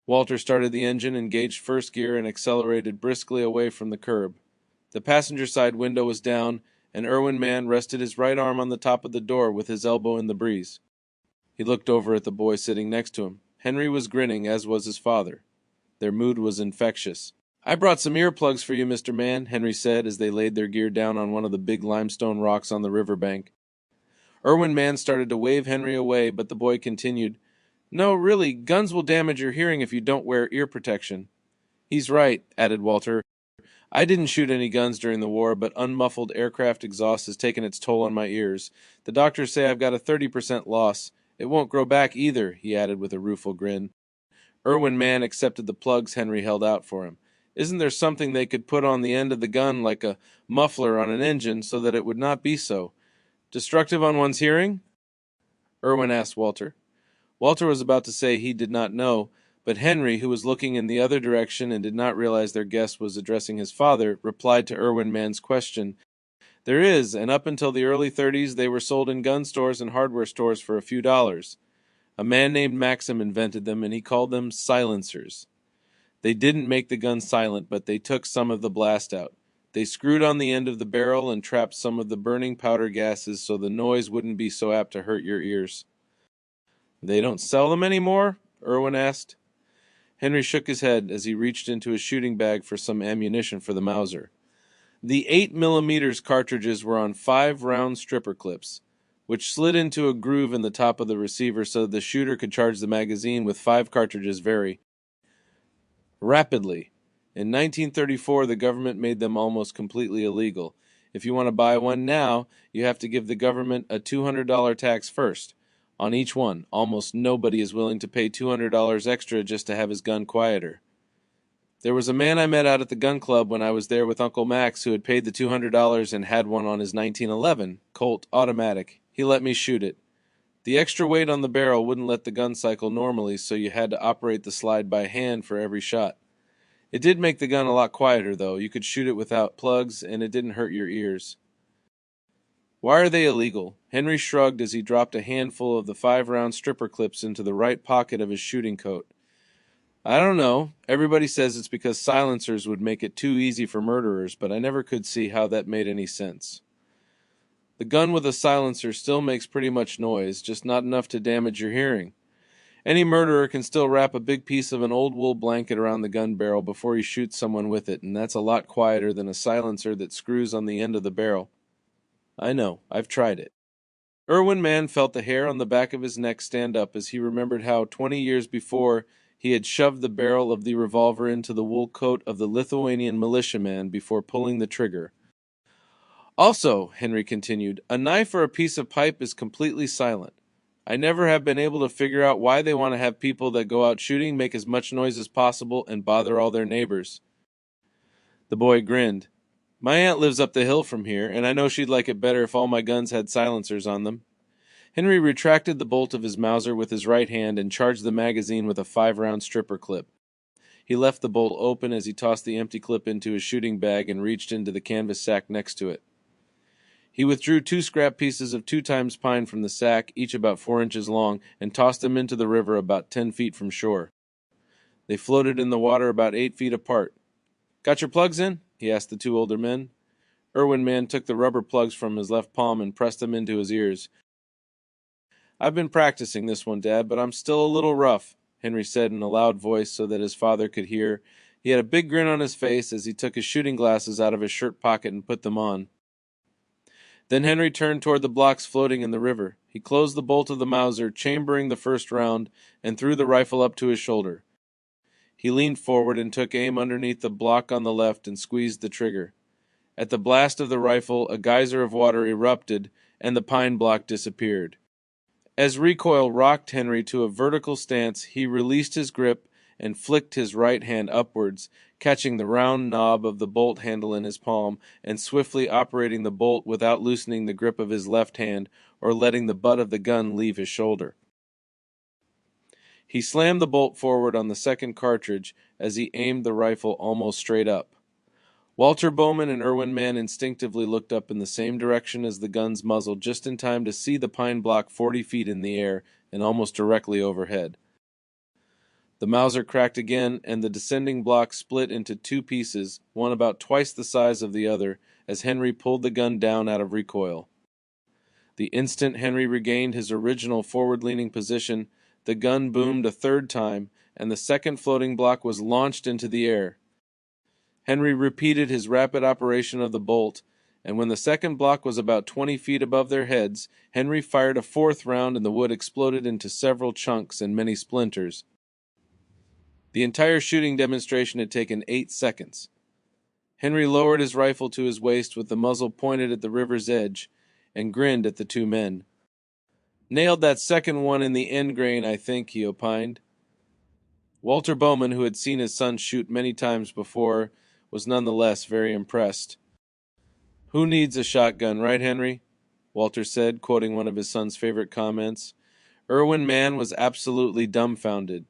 Walter started the engine, engaged first gear, and accelerated briskly away from the curb. The passenger side window was down, and Irwin Mann rested his right arm on the top of the door with his elbow in the breeze. He looked over at the boy sitting next to him. Henry was grinning, as was his father. Their mood was infectious. I brought some earplugs for you, Mr. Mann, Henry said as they laid their gear down on one of the big limestone rocks on the riverbank. Irwin Mann started to wave Henry away, but the boy continued, No, really, guns will damage your hearing if you don't wear ear protection. He's right, added Walter. I didn't shoot any guns during the war, but unmuffled aircraft exhaust has taken its toll on my ears. The doctors say I've got a 30% loss. It won't grow back either, he added with a rueful grin. Irwin Mann accepted the plugs Henry held out for him. Isn't there something they could put on the end of the gun like a muffler on an engine so that it would not be so destructive on one's hearing? Irwin asked Walter. Walter was about to say he did not know, but Henry, who was looking in the other direction and did not realize their guest was addressing his father, replied to Irwin Mann's question. There is, and up until the early 30s they were sold in gun stores and hardware stores for a few dollars. A man named Maxim invented them, and he called them silencers. They didn't make the gun silent, but they took some of the blast out. They screwed on the end of the barrel and trapped some of the burning powder gases so the noise wouldn't be so apt to hurt your ears. They don't sell them anymore? Irwin asked. Henry shook his head as he reached into his shooting bag for some ammunition for the Mauser. The 8mm cartridges were on 5 round stripper clips, which slid into a groove in the top of the receiver so that the shooter could charge the magazine with 5 cartridges very rapidly. In 1934, the government made them almost completely illegal. If you want to buy one now, you have to give the government a $200 tax first. On each one, almost nobody is willing to pay $200 extra just to have his gun quieter. There was a man I met out at the gun club when I was there with Uncle Max who had paid the $200 and had one on his 1911 Colt automatic. He let me shoot it. The extra weight on the barrel wouldn't let the gun cycle normally, so you had to operate the slide by hand for every shot. It did make the gun a lot quieter, though. You could shoot it without plugs, and it didn't hurt your ears. Why are they illegal? Henry shrugged as he dropped a handful of the 5-round stripper clips into the right pocket of his shooting coat. I don't know. Everybody says it's because silencers would make it too easy for murderers, but I never could see how that made any sense. The gun with a silencer still makes pretty much noise, just not enough to damage your hearing. Any murderer can still wrap a big piece of an old wool blanket around the gun barrel before he shoots someone with it, and that's a lot quieter than a silencer that screws on the end of the barrel. I know, I've tried it. Irwin Mann felt the hair on the back of his neck stand up as he remembered how 20 years before he had shoved the barrel of the revolver into the wool coat of the Lithuanian militiaman before pulling the trigger. Also, Henry continued, a knife or a piece of pipe is completely silent. I never have been able to figure out why they want to have people that go out shooting make as much noise as possible and bother all their neighbors. The boy grinned. My aunt lives up the hill from here, and I know she'd like it better if all my guns had silencers on them. Henry retracted the bolt of his Mauser with his right hand and charged the magazine with a 5-round stripper clip. He left the bolt open as he tossed the empty clip into his shooting bag and reached into the canvas sack next to it. He withdrew 2 scrap pieces of 2 times pine from the sack, each about 4 inches long, and tossed them into the river about 10 feet from shore. They floated in the water about 8 feet apart. Got your plugs in? He asked the 2 older men. Irwin Mann took the rubber plugs from his left palm and pressed them into his ears. I've been practicing this one, Dad, but I'm still a little rough, Henry said in a loud voice so that his father could hear. He had a big grin on his face as he took his shooting glasses out of his shirt pocket and put them on. Then Henry turned toward the blocks floating in the river. He closed the bolt of the Mauser, chambering the first round, and threw the rifle up to his shoulder. He leaned forward and took aim underneath the block on the left and squeezed the trigger. At the blast of the rifle, a geyser of water erupted, and the pine block disappeared. As recoil rocked Henry to a vertical stance, he released his grip and flicked his right hand upwards, catching the round knob of the bolt handle in his palm and swiftly operating the bolt without loosening the grip of his left hand or letting the butt of the gun leave his shoulder. He slammed the bolt forward on the second cartridge as he aimed the rifle almost straight up. Walter Bowman and Irwin Mann instinctively looked up in the same direction as the gun's muzzle just in time to see the pine block 40 feet in the air and almost directly overhead. The Mauser cracked again, and the descending block split into 2 pieces, one about twice the size of the other, as Henry pulled the gun down out of recoil. The instant Henry regained his original forward-leaning position, the gun boomed a 3rd time, and the second floating block was launched into the air. Henry repeated his rapid operation of the bolt, and when the second block was about 20 feet above their heads, Henry fired a 4th round and the wood exploded into several chunks and many splinters. The entire shooting demonstration had taken 8 seconds. Henry lowered his rifle to his waist with the muzzle pointed at the river's edge and grinned at the 2 men. Nailed that second one in the end grain, I think, he opined. Walter Bowman, who had seen his son shoot many times before, was nonetheless very impressed. Who needs a shotgun, right, Henry? Walter said, quoting one of his son's favorite comments. Irwin Mann was absolutely dumbfounded.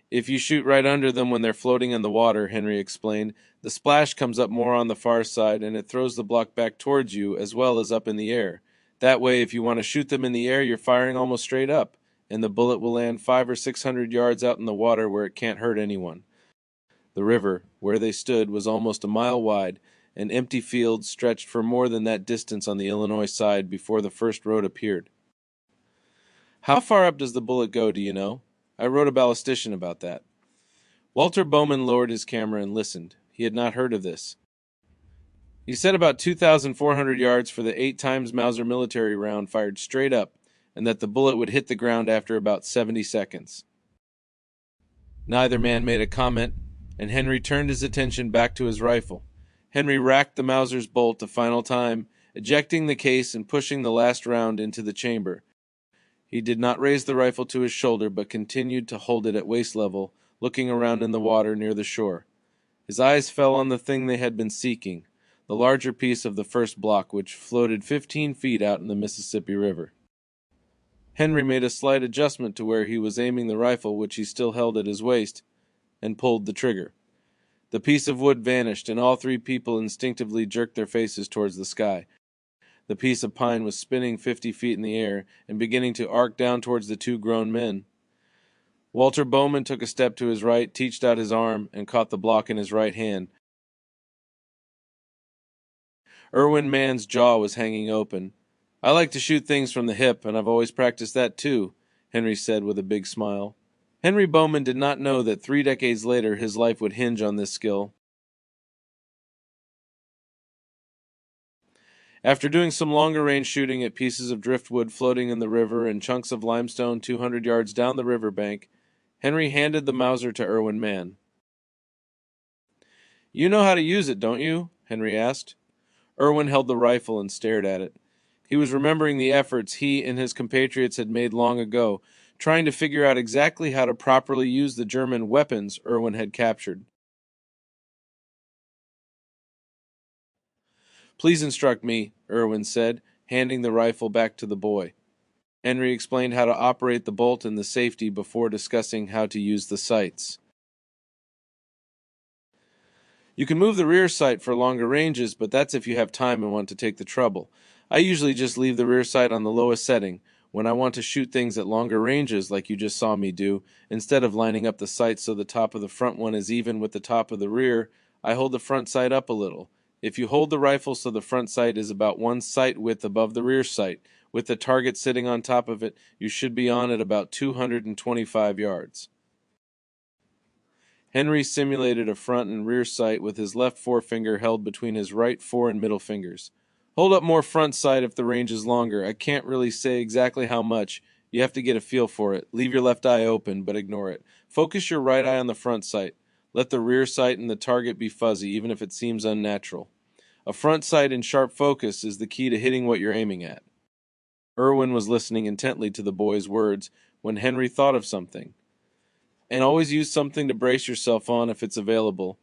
If you shoot right under them when they're floating in the water, Henry explained, the splash comes up more on the far side and it throws the block back towards you as well as up in the air. That way, if you want to shoot them in the air, you're firing almost straight up, and the bullet will land 500 or 600 yards out in the water where it can't hurt anyone. The river, where they stood, was almost a mile wide, and empty fields stretched for more than that distance on the Illinois side before the first road appeared. How far up does the bullet go, do you know? I wrote a ballistician about that." Walter Bowman lowered his camera and listened. He had not heard of this. He said about 2,400 yards for the 8 times Mauser military round fired straight up, and that the bullet would hit the ground after about 70 seconds. Neither man made a comment, and Henry turned his attention back to his rifle. Henry racked the Mauser's bolt a final time, ejecting the case and pushing the last round into the chamber. He did not raise the rifle to his shoulder, but continued to hold it at waist level, looking around in the water near the shore. His eyes fell on the thing they had been seeking, the larger piece of the first block, which floated 15 feet out in the Mississippi River. Henry made a slight adjustment to where he was aiming the rifle, which he still held at his waist, and pulled the trigger. The piece of wood vanished, and all 3 people instinctively jerked their faces towards the sky. The piece of pine was spinning 50 feet in the air and beginning to arc down towards the 2 grown men. Walter Bowman took a step to his right, reached out his arm, and caught the block in his right hand. Irwin Mann's jaw was hanging open. "I like to shoot things from the hip, and I've always practiced that too," Henry said with a big smile. Henry Bowman did not know that 3 decades later his life would hinge on this skill. After doing some longer-range shooting at pieces of driftwood floating in the river and chunks of limestone 200 yards down the riverbank, Henry handed the Mauser to Irwin Mann. "You know how to use it, don't you?" Henry asked. Irwin held the rifle and stared at it. He was remembering the efforts he and his compatriots had made long ago, trying to figure out exactly how to properly use the German weapons Irwin had captured. "Please instruct me," Irwin said, handing the rifle back to the boy. Henry explained how to operate the bolt and the safety before discussing how to use the sights. "You can move the rear sight for longer ranges, but that's if you have time and want to take the trouble. I usually just leave the rear sight on the lowest setting when I want to shoot things at longer ranges like you just saw me do. Instead of lining up the sights so the top of the front one is even with the top of the rear, I hold the front sight up a little. If you hold the rifle so the front sight is about 1 sight width above the rear sight, with the target sitting on top of it, you should be on at about 225 yards. Henry simulated a front and rear sight with his left forefinger held between his right fore and middle fingers. "Hold up more front sight if the range is longer. I can't really say exactly how much. You have to get a feel for it. Leave your left eye open, but ignore it. Focus your right eye on the front sight. Let the rear sight and the target be fuzzy, even if it seems unnatural. A front sight in sharp focus is the key to hitting what you're aiming at." Irwin was listening intently to the boy's words when Henry thought of something. "And always use something to brace yourself on if it's available.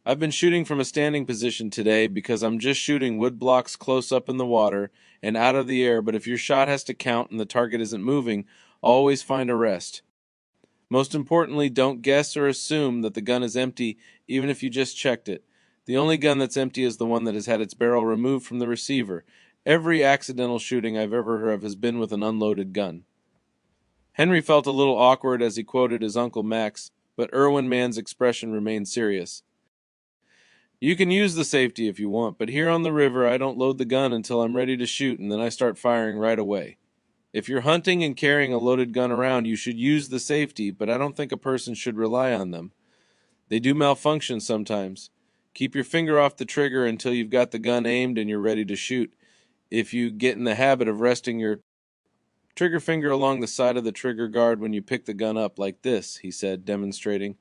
I've been shooting from a standing position today because I'm just shooting wood blocks close up in the water and out of the air, but if your shot has to count and the target isn't moving, always find a rest. Most importantly, don't guess or assume that the gun is empty even if you just checked it. The only gun that's empty is the one that has had its barrel removed from the receiver. Every accidental shooting I've ever heard of has been with an unloaded gun." Henry felt a little awkward as he quoted his Uncle Max, but Irwin Mann's expression remained serious. "You can use the safety if you want, but here on the river I don't load the gun until I'm ready to shoot, and then I start firing right away. If you're hunting and carrying a loaded gun around, you should use the safety, but I don't think a person should rely on them. They do malfunction sometimes. Keep your finger off the trigger until you've got the gun aimed and you're ready to shoot. If you get in the habit of resting your trigger finger along the side of the trigger guard when you pick the gun up like this," he said, demonstrating,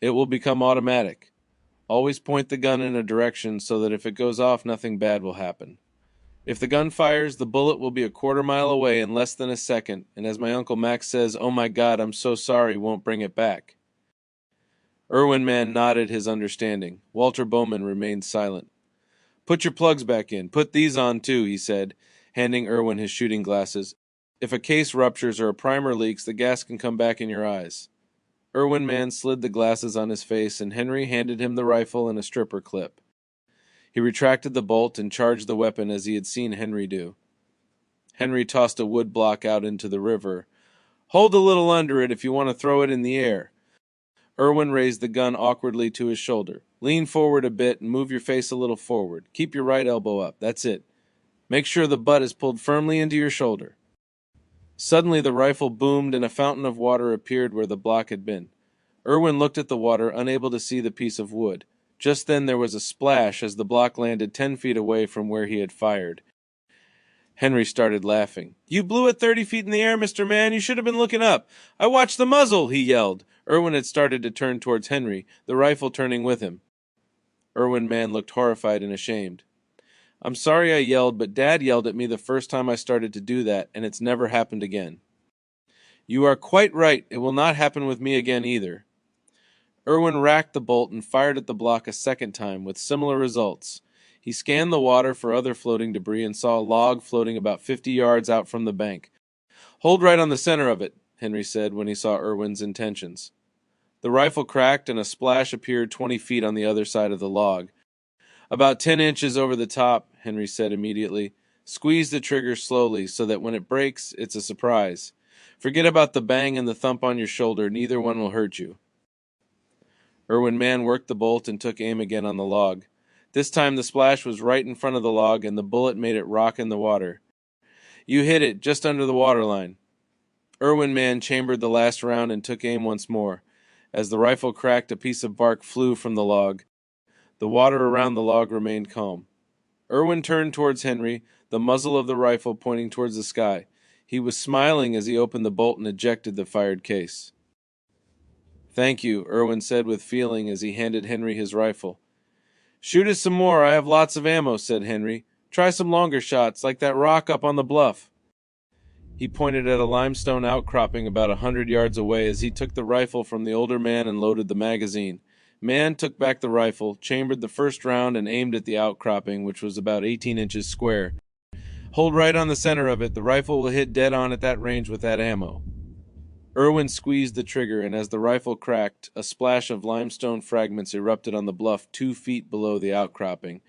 "it will become automatic. Always point the gun in a direction so that if it goes off, nothing bad will happen. If the gun fires, the bullet will be a quarter mile away in less than a second, and as my Uncle Max says, 'Oh my God, I'm so sorry,' won't bring it back." Irwin Mann nodded his understanding. Walter Bowman remained silent. "Put your plugs back in. Put these on too," he said, handing Irwin his shooting glasses. "If a case ruptures or a primer leaks, the gas can come back in your eyes." Irwin Mann slid the glasses on his face, and Henry handed him the rifle and a stripper clip. He retracted the bolt and charged the weapon as he had seen Henry do. Henry tossed a wood block out into the river. "Hold a little under it if you want to throw it in the air." Irwin raised the gun awkwardly to his shoulder. "Lean forward a bit and move your face a little forward. Keep your right elbow up. That's it. Make sure the butt is pulled firmly into your shoulder." Suddenly the rifle boomed and a fountain of water appeared where the block had been. Irwin looked at the water, unable to see the piece of wood. Just then there was a splash as the block landed 10 feet away from where he had fired. Henry started laughing. "You blew it 30 feet in the air, Mr. Man. You should have been looking up. I watched the muzzle," he yelled. Irwin had started to turn towards Henry, the rifle turning with him. Irwin Mann looked horrified and ashamed. "I'm sorry I yelled, but Dad yelled at me the first time I started to do that, and it's never happened again." "You are quite right. It will not happen with me again either." Irwin racked the bolt and fired at the block a second time, with similar results. He scanned the water for other floating debris and saw a log floating about 50 yards out from the bank. "Hold right on the center of it," Henry said when he saw Irwin's intentions. The rifle cracked and a splash appeared 20 feet on the other side of the log. "About 10 inches over the top," Henry said immediately. "Squeeze the trigger slowly so that when it breaks, it's a surprise. Forget about the bang and the thump on your shoulder. Neither one will hurt you." Irwin Mann worked the bolt and took aim again on the log. This time the splash was right in front of the log and the bullet made it rock in the water. "You hit it, just under the waterline." Irwin Mann chambered the last round and took aim once more. As the rifle cracked, a piece of bark flew from the log. The water around the log remained calm. Irwin turned towards Henry, the muzzle of the rifle pointing towards the sky. He was smiling as he opened the bolt and ejected the fired case. "Thank you," Irwin said with feeling as he handed Henry his rifle. "Shoot us some more. I have lots of ammo," said Henry. "Try some longer shots, like that rock up on the bluff." He pointed at a limestone outcropping about 100 yards away as he took the rifle from the older man and loaded the magazine. Mann took back the rifle, chambered the first round, and aimed at the outcropping, which was about 18 inches square. "Hold right on the center of it. The rifle will hit dead on at that range with that ammo." Irwin squeezed the trigger, and as the rifle cracked, a splash of limestone fragments erupted on the bluff 2 feet below the outcropping.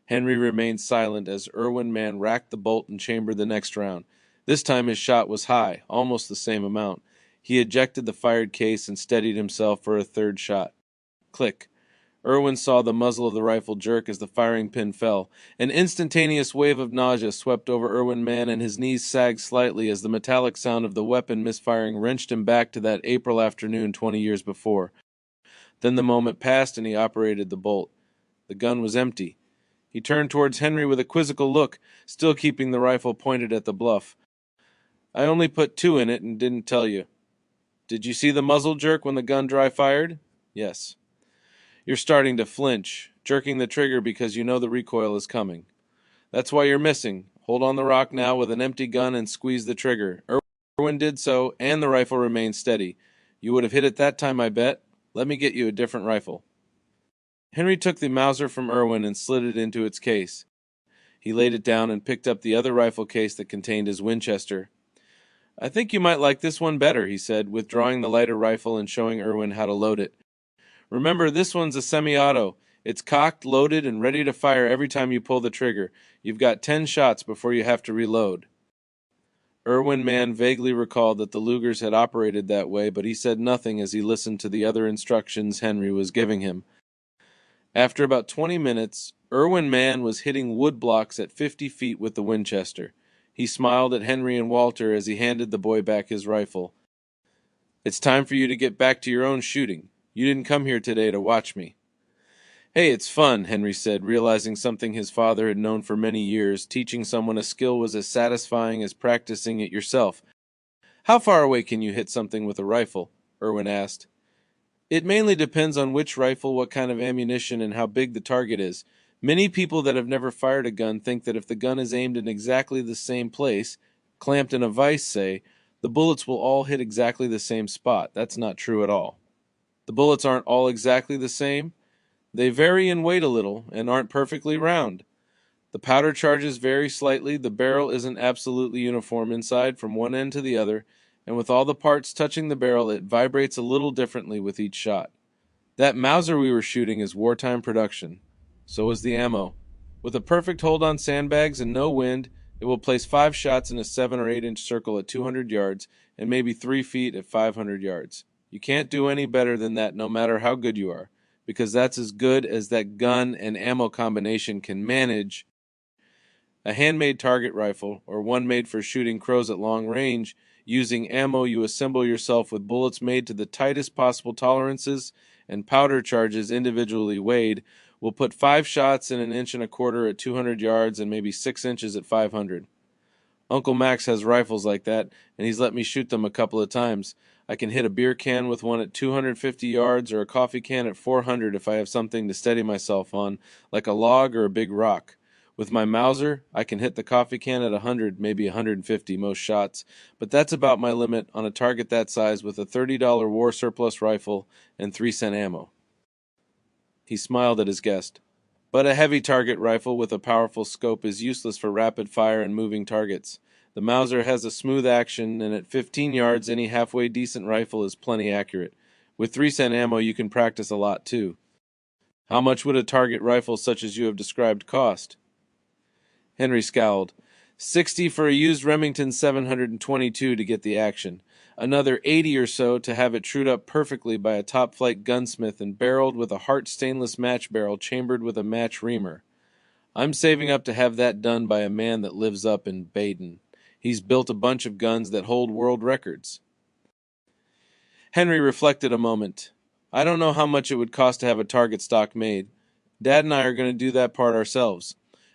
Henry remained silent as Irwin Mann racked the bolt and chambered the next round. This time his shot was high, almost the same amount. He ejected the fired case and steadied himself for a third shot. Click. Irwin saw the muzzle of the rifle jerk as the firing pin fell. An instantaneous wave of nausea swept over Irwin Mann, and his knees sagged slightly as the metallic sound of the weapon misfiring wrenched him back to that April afternoon 20 years before. Then the moment passed and he operated the bolt. The gun was empty. He turned towards Henry with a quizzical look, still keeping the rifle pointed at the bluff. "I only put 2 in it and didn't tell you." "Did you see the muzzle jerk when the gun dry fired?" "Yes." "You're starting to flinch, jerking the trigger because you know the recoil is coming. That's why you're missing. Hold on the rock now with an empty gun and squeeze the trigger." Irwin did so, and the rifle remained steady. "You would have hit it that time, I bet. Let me get you a different rifle." Henry took the Mauser from Irwin and slid it into its case. He laid it down and picked up the other rifle case that contained his Winchester. "I think you might like this one better," he said, withdrawing the lighter rifle and showing Irwin how to load it. "Remember, this one's a semi-auto. It's cocked, loaded, and ready to fire every time you pull the trigger. You've got 10 shots before you have to reload." Irwin Mann vaguely recalled that the Lugers had operated that way, but he said nothing as he listened to the other instructions Henry was giving him. After about 20 minutes, Irwin Mann was hitting wood blocks at 50 feet with the Winchester. He smiled at Henry and Walter as he handed the boy back his rifle. "It's time for you to get back to your own shooting. You didn't come here today to watch me." "Hey, it's fun," Henry said, realizing something his father had known for many years. Teaching someone a skill was as satisfying as practicing it yourself. "How far away can you hit something with a rifle?" Irwin asked. "It mainly depends on which rifle, what kind of ammunition, and how big the target is. Many people that have never fired a gun think that if the gun is aimed in exactly the same place, clamped in a vise, say, the bullets will all hit exactly the same spot. That's not true at all. The bullets aren't all exactly the same. They vary in weight a little and aren't perfectly round. The powder charges vary slightly, the barrel isn't absolutely uniform inside from one end to the other, and with all the parts touching the barrel, it vibrates a little differently with each shot. That Mauser we were shooting is wartime production. So is the ammo. With a perfect hold on sandbags and no wind, it will place 5 shots in a 7 or 8 inch circle at 200 yards and maybe 3 feet at 500 yards. You can't do any better than that no matter how good you are, because that's as good as that gun and ammo combination can manage. A handmade target rifle, or one made for shooting crows at long range, using ammo you assemble yourself with bullets made to the tightest possible tolerances and powder charges individually weighed, will put 5 shots in 1.25 inches at 200 yards and maybe 6 inches at 500. Uncle Max has rifles like that, and he's let me shoot them a couple of times. I can hit a beer can with one at 250 yards or a coffee can at 400 if I have something to steady myself on, like a log or a big rock. With my Mauser, I can hit the coffee can at 100, maybe 150 most shots, but that's about my limit on a target that size with a $30 war surplus rifle and 3-cent ammo. He smiled at his guest. But a heavy target rifle with a powerful scope is useless for rapid fire and moving targets. The Mauser has a smooth action, and at 15 yards any halfway decent rifle is plenty accurate. With 3-cent ammo you can practice a lot too. How much would a target rifle such as you have described cost? Henry scowled. 60 for a used Remington 722 to get the action. Another 80 or so to have it trued up perfectly by a top-flight gunsmith and barreled with a Hart stainless match barrel chambered with a match reamer. I'm saving up to have that done by a man that lives up in Baden. He's built a bunch of guns that hold world records. Henry reflected a moment. I don't know how much it would cost to have a target stock made. Dad and I are going to do that part ourselves.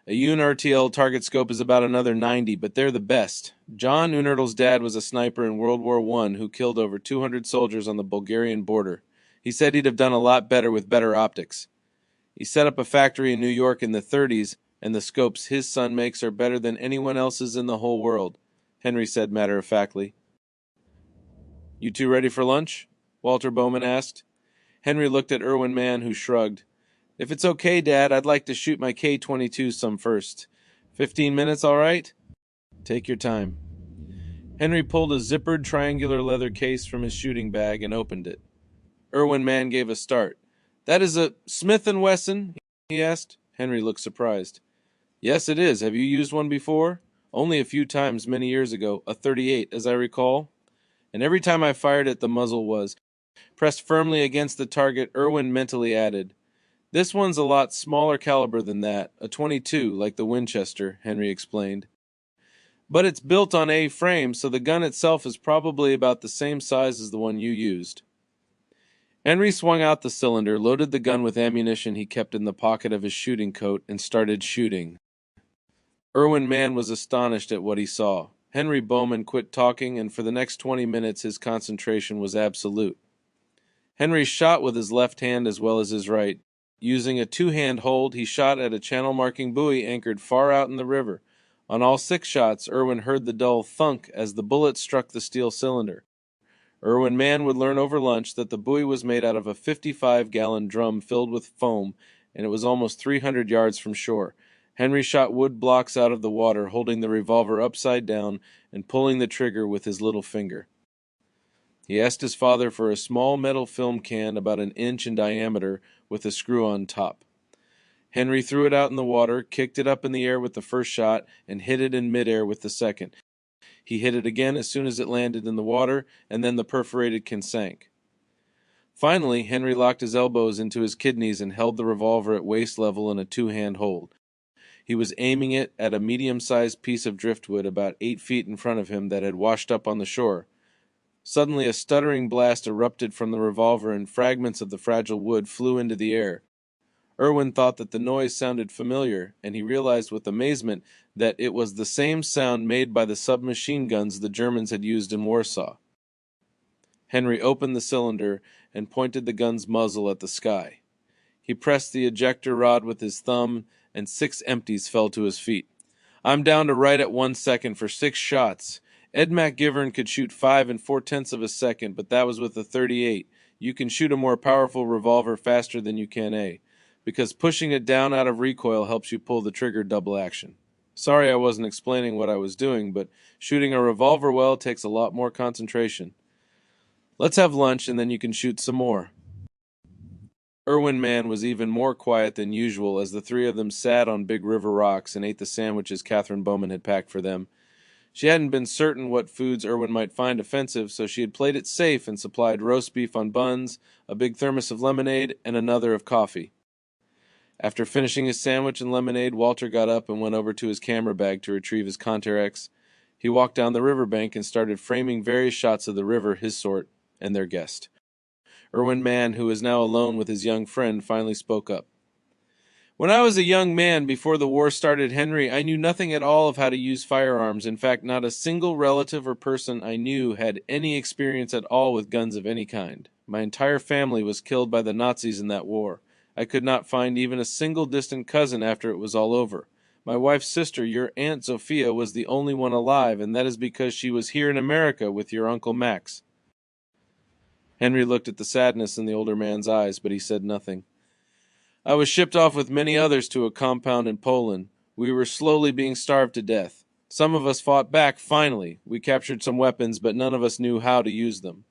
A UNRTL target scope is about another 90, but they're the best. John Unertl's dad was a sniper in World War I who killed over 200 soldiers on the Bulgarian border. He said he'd have done a lot better with better optics. He set up a factory in New York in the 30s, and the scopes his son makes are better than anyone else's in the whole world, Henry said matter-of-factly. You two ready for lunch? Walter Bowman asked. Henry looked at Irwin Mann, who shrugged. If it's okay, Dad, I'd like to shoot my K-22 some first. 15 minutes, all right? Take your time. Henry pulled a zippered triangular leather case from his shooting bag and opened it. Irwin Mann gave a start. That is a Smith & Wesson? He asked. Henry looked surprised. Yes, it is. Have you used one before? Only a few times many years ago. A .38, as I recall. And every time I fired it, the muzzle was pressed firmly against the target. Irwin mentally added, This one's a lot smaller caliber than that, a .22, like the Winchester, Henry explained. But it's built on A-frame, so the gun itself is probably about the same size as the one you used. Henry swung out the cylinder, loaded the gun with ammunition he kept in the pocket of his shooting coat, and started shooting. Irwin Mann was astonished at what he saw. Henry Bowman quit talking, and for the next 20 minutes his concentration was absolute. Henry shot with his left hand as well as his right. Using a 2-hand hold, he shot at a channel-marking buoy anchored far out in the river. On all 6 shots, Irwin heard the dull thunk as the bullet struck the steel cylinder. Irwin Mann would learn over lunch that the buoy was made out of a 55-gallon drum filled with foam, and it was almost 300 yards from shore. Henry shot wood blocks out of the water, holding the revolver upside down and pulling the trigger with his little finger. He asked his father for a small metal film can about 1 inch in diameter with a screw on top. Henry threw it out in the water, kicked it up in the air with the first shot, and hit it in midair with the second. He hit it again as soon as it landed in the water, and then the perforated can sank. Finally, Henry locked his elbows into his kidneys and held the revolver at waist level in a 2-hand hold. He was aiming it at a medium-sized piece of driftwood about 8 feet in front of him that had washed up on the shore. Suddenly a stuttering blast erupted from the revolver and fragments of the fragile wood flew into the air. Irwin thought that the noise sounded familiar, and he realized with amazement that it was the same sound made by the submachine guns the Germans had used in Warsaw. Henry opened the cylinder and pointed the gun's muzzle at the sky. He pressed the ejector rod with his thumb, and 6 empties fell to his feet. I'm down to right at 1 second for 6 shots. Ed McGivern could shoot 5 4/10 of a second, but that was with a .38. You can shoot a more powerful revolver faster than you can A, because pushing it down out of recoil helps you pull the trigger double action. Sorry I wasn't explaining what I was doing, but shooting a revolver well takes a lot more concentration. Let's have lunch and then you can shoot some more. Irwin Mann was even more quiet than usual as the 3 of them sat on Big River rocks and ate the sandwiches Catherine Bowman had packed for them. She hadn't been certain what foods Irwin might find offensive, so she had played it safe and supplied roast beef on buns, a big thermos of lemonade, and another of coffee. After finishing his sandwich and lemonade, Walter got up and went over to his camera bag to retrieve his Contarex. He walked down the riverbank and started framing various shots of the river, his sort, and their guest. Irwin Mann, who was now alone with his young friend, finally spoke up. When I was a young man, before the war started, Henry, I knew nothing at all of how to use firearms. In fact, not a single relative or person I knew had any experience at all with guns of any kind. My entire family was killed by the Nazis in that war. I could not find even a single distant cousin after it was all over. My wife's sister, your Aunt Sophia, was the only one alive, and that is because she was here in America with your Uncle Max. Henry looked at the sadness in the older man's eyes, but he said nothing. I was shipped off with many others to a compound in Poland. We were slowly being starved to death. Some of us fought back, finally. We captured some weapons, but none of us knew how to use them.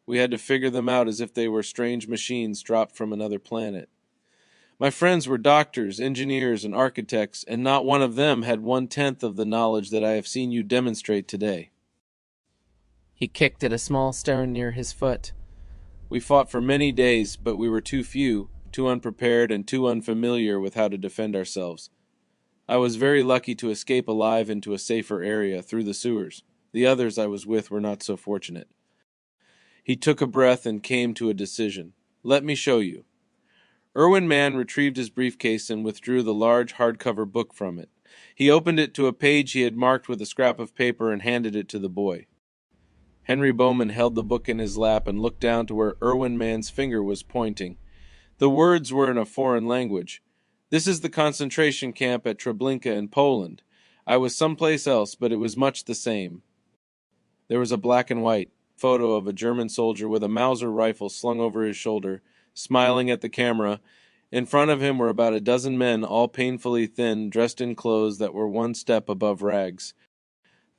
We had to figure them out as if they were strange machines dropped from another planet. My friends were doctors, engineers, and architects, and not one of them had 1/10 of the knowledge that I have seen you demonstrate today. He kicked at a small stone near his foot. We fought for many days, but we were too few, too unprepared, and too unfamiliar with how to defend ourselves. I was very lucky to escape alive into a safer area, through the sewers. The others I was with were not so fortunate. He took a breath and came to a decision. Let me show you. Irwin Mann retrieved his briefcase and withdrew the large hardcover book from it. He opened it to a page he had marked with a scrap of paper and handed it to the boy. Henry Bowman held the book in his lap and looked down to where Irwin Mann's finger was pointing. The words were in a foreign language. This is the concentration camp at Treblinka in Poland. I was someplace else, but it was much the same. There was a black and white photo of a German soldier with a Mauser rifle slung over his shoulder, smiling at the camera. In front of him were about a dozen men, all painfully thin, dressed in clothes that were one step above rags.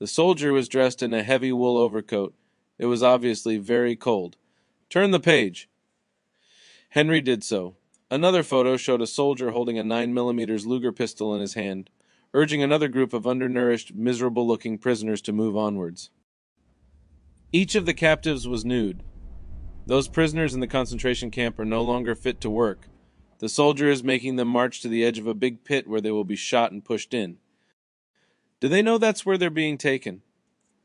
The soldier was dressed in a heavy wool overcoat. It was obviously very cold. Turn the page. Henry did so. Another photo showed a soldier holding a 9mm Luger pistol in his hand, urging another group of undernourished, miserable-looking prisoners to move onwards. Each of the captives was nude. Those prisoners in the concentration camp are no longer fit to work. The soldier is making them march to the edge of a big pit where they will be shot and pushed in. Do they know that's where they're being taken?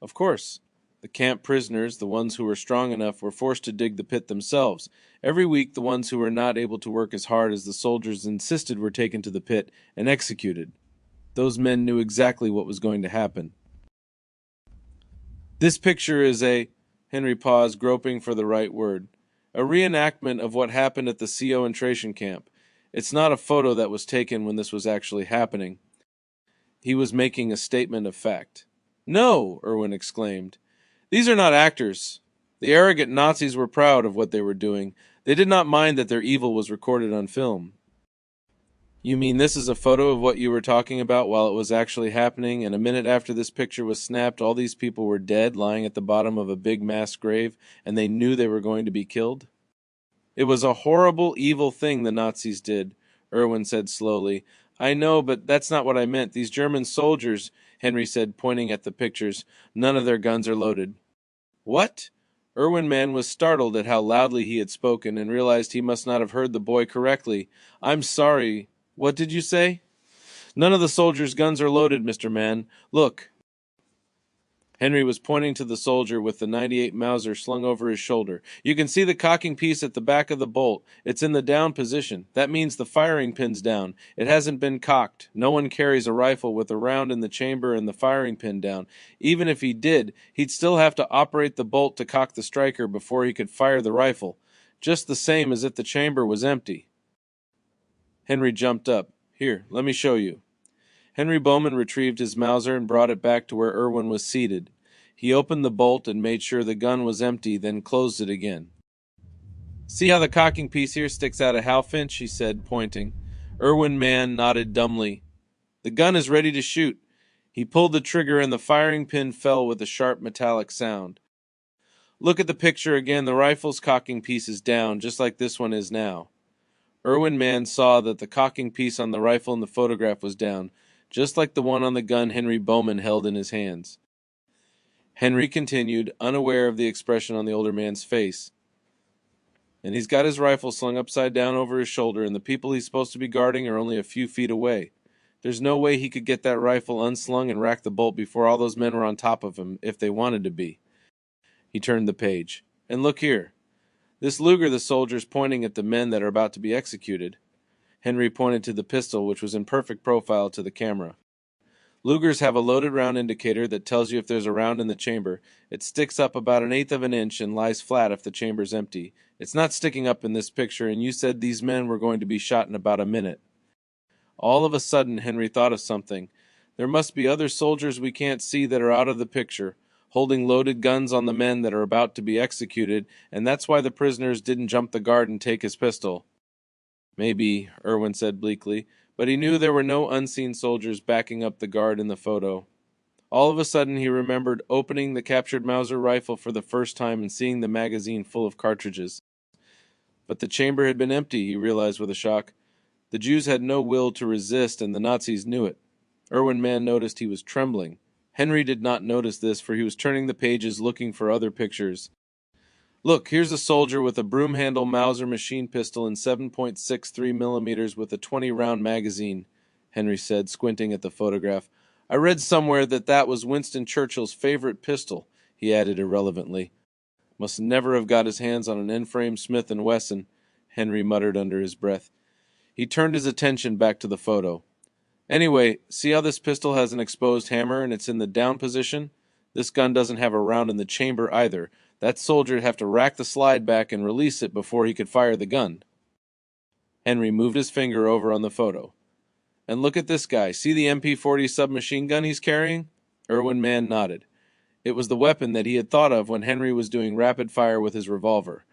Of course. The camp prisoners, the ones who were strong enough, were forced to dig the pit themselves. Every week, the ones who were not able to work as hard as the soldiers insisted were taken to the pit and executed. Those men knew exactly what was going to happen. This picture is Henry paused, groping for the right word, a reenactment of what happened at the CO entration camp. It's not a photo that was taken when this was actually happening. He was making a statement of fact. No, Irwin exclaimed. These are not actors. The arrogant Nazis were proud of what they were doing. They did not mind that their evil was recorded on film. You mean this is a photo of what you were talking about while it was actually happening, and a minute after this picture was snapped, all these people were dead, lying at the bottom of a big mass grave, and they knew they were going to be killed? It was a horrible, evil thing the Nazis did, Irwin said slowly. I know, but that's not what I meant. These German soldiers, Henry said, pointing at the pictures, none of their guns are loaded. What? Irwin Mann was startled at how loudly he had spoken and realized he must not have heard the boy correctly. I'm sorry. What did you say? None of the soldiers' guns are loaded, Mr. Mann. Look. Henry was pointing to the soldier with the .98 Mauser slung over his shoulder. You can see the cocking piece at the back of the bolt. It's in the down position. That means the firing pin's down. It hasn't been cocked. No one carries a rifle with a round in the chamber and the firing pin down. Even if he did, he'd still have to operate the bolt to cock the striker before he could fire the rifle. Just the same as if the chamber was empty. Henry jumped up. Here, let me show you. Henry Bowman retrieved his Mauser and brought it back to where Irwin was seated. He opened the bolt and made sure the gun was empty, then closed it again. See how the cocking piece here sticks out a half-inch, he said, pointing. Irwin Mann nodded dumbly. The gun is ready to shoot. He pulled the trigger and the firing pin fell with a sharp metallic sound. Look at the picture again. The rifle's cocking piece is down, just like this one is now. Irwin Mann saw that the cocking piece on the rifle in the photograph was down, just like the one on the gun Henry Bowman held in his hands. Henry continued, unaware of the expression on the older man's face. And he's got his rifle slung upside down over his shoulder, and the people he's supposed to be guarding are only a few feet away. There's no way he could get that rifle unslung and rack the bolt before all those men were on top of him, if they wanted to be. He turned the page. And look here. This Luger the soldier's pointing at the men that are about to be executed. Henry pointed to the pistol, which was in perfect profile to the camera. Lugers have a loaded round indicator that tells you if there's a round in the chamber. It sticks up about 1/8 of an inch and lies flat if the chamber's empty. It's not sticking up in this picture, and you said these men were going to be shot in about a minute. All of a sudden, Henry thought of something. There must be other soldiers we can't see that are out of the picture, holding loaded guns on the men that are about to be executed, and that's why the prisoners didn't jump the guard and take his pistol. Maybe, Irwin said bleakly, but he knew there were no unseen soldiers backing up the guard in the photo. All of a sudden he remembered opening the captured Mauser rifle for the first time and seeing the magazine full of cartridges. But the chamber had been empty, he realized with a shock. The Jews had no will to resist, and the Nazis knew it. Irwin Mann noticed he was trembling. Henry did not notice this, for he was turning the pages looking for other pictures. Look, here's a soldier with a broom-handle Mauser machine pistol in 7.63 millimeters with a 20-round magazine, Henry said, squinting at the photograph. I read somewhere that was Winston Churchill's favorite pistol, he added irrelevantly. Must never have got his hands on an end-frame Smith & Wesson, Henry muttered under his breath. He turned his attention back to the photo. Anyway, see how this pistol has an exposed hammer and it's in the down position? This gun doesn't have a round in the chamber either. That soldier would have to rack the slide back and release it before he could fire the gun. Henry moved his finger over on the photo. And look at this guy. See the MP-40 submachine gun he's carrying? Irwin Mann nodded. It was the weapon that he had thought of when Henry was doing rapid fire with his revolver.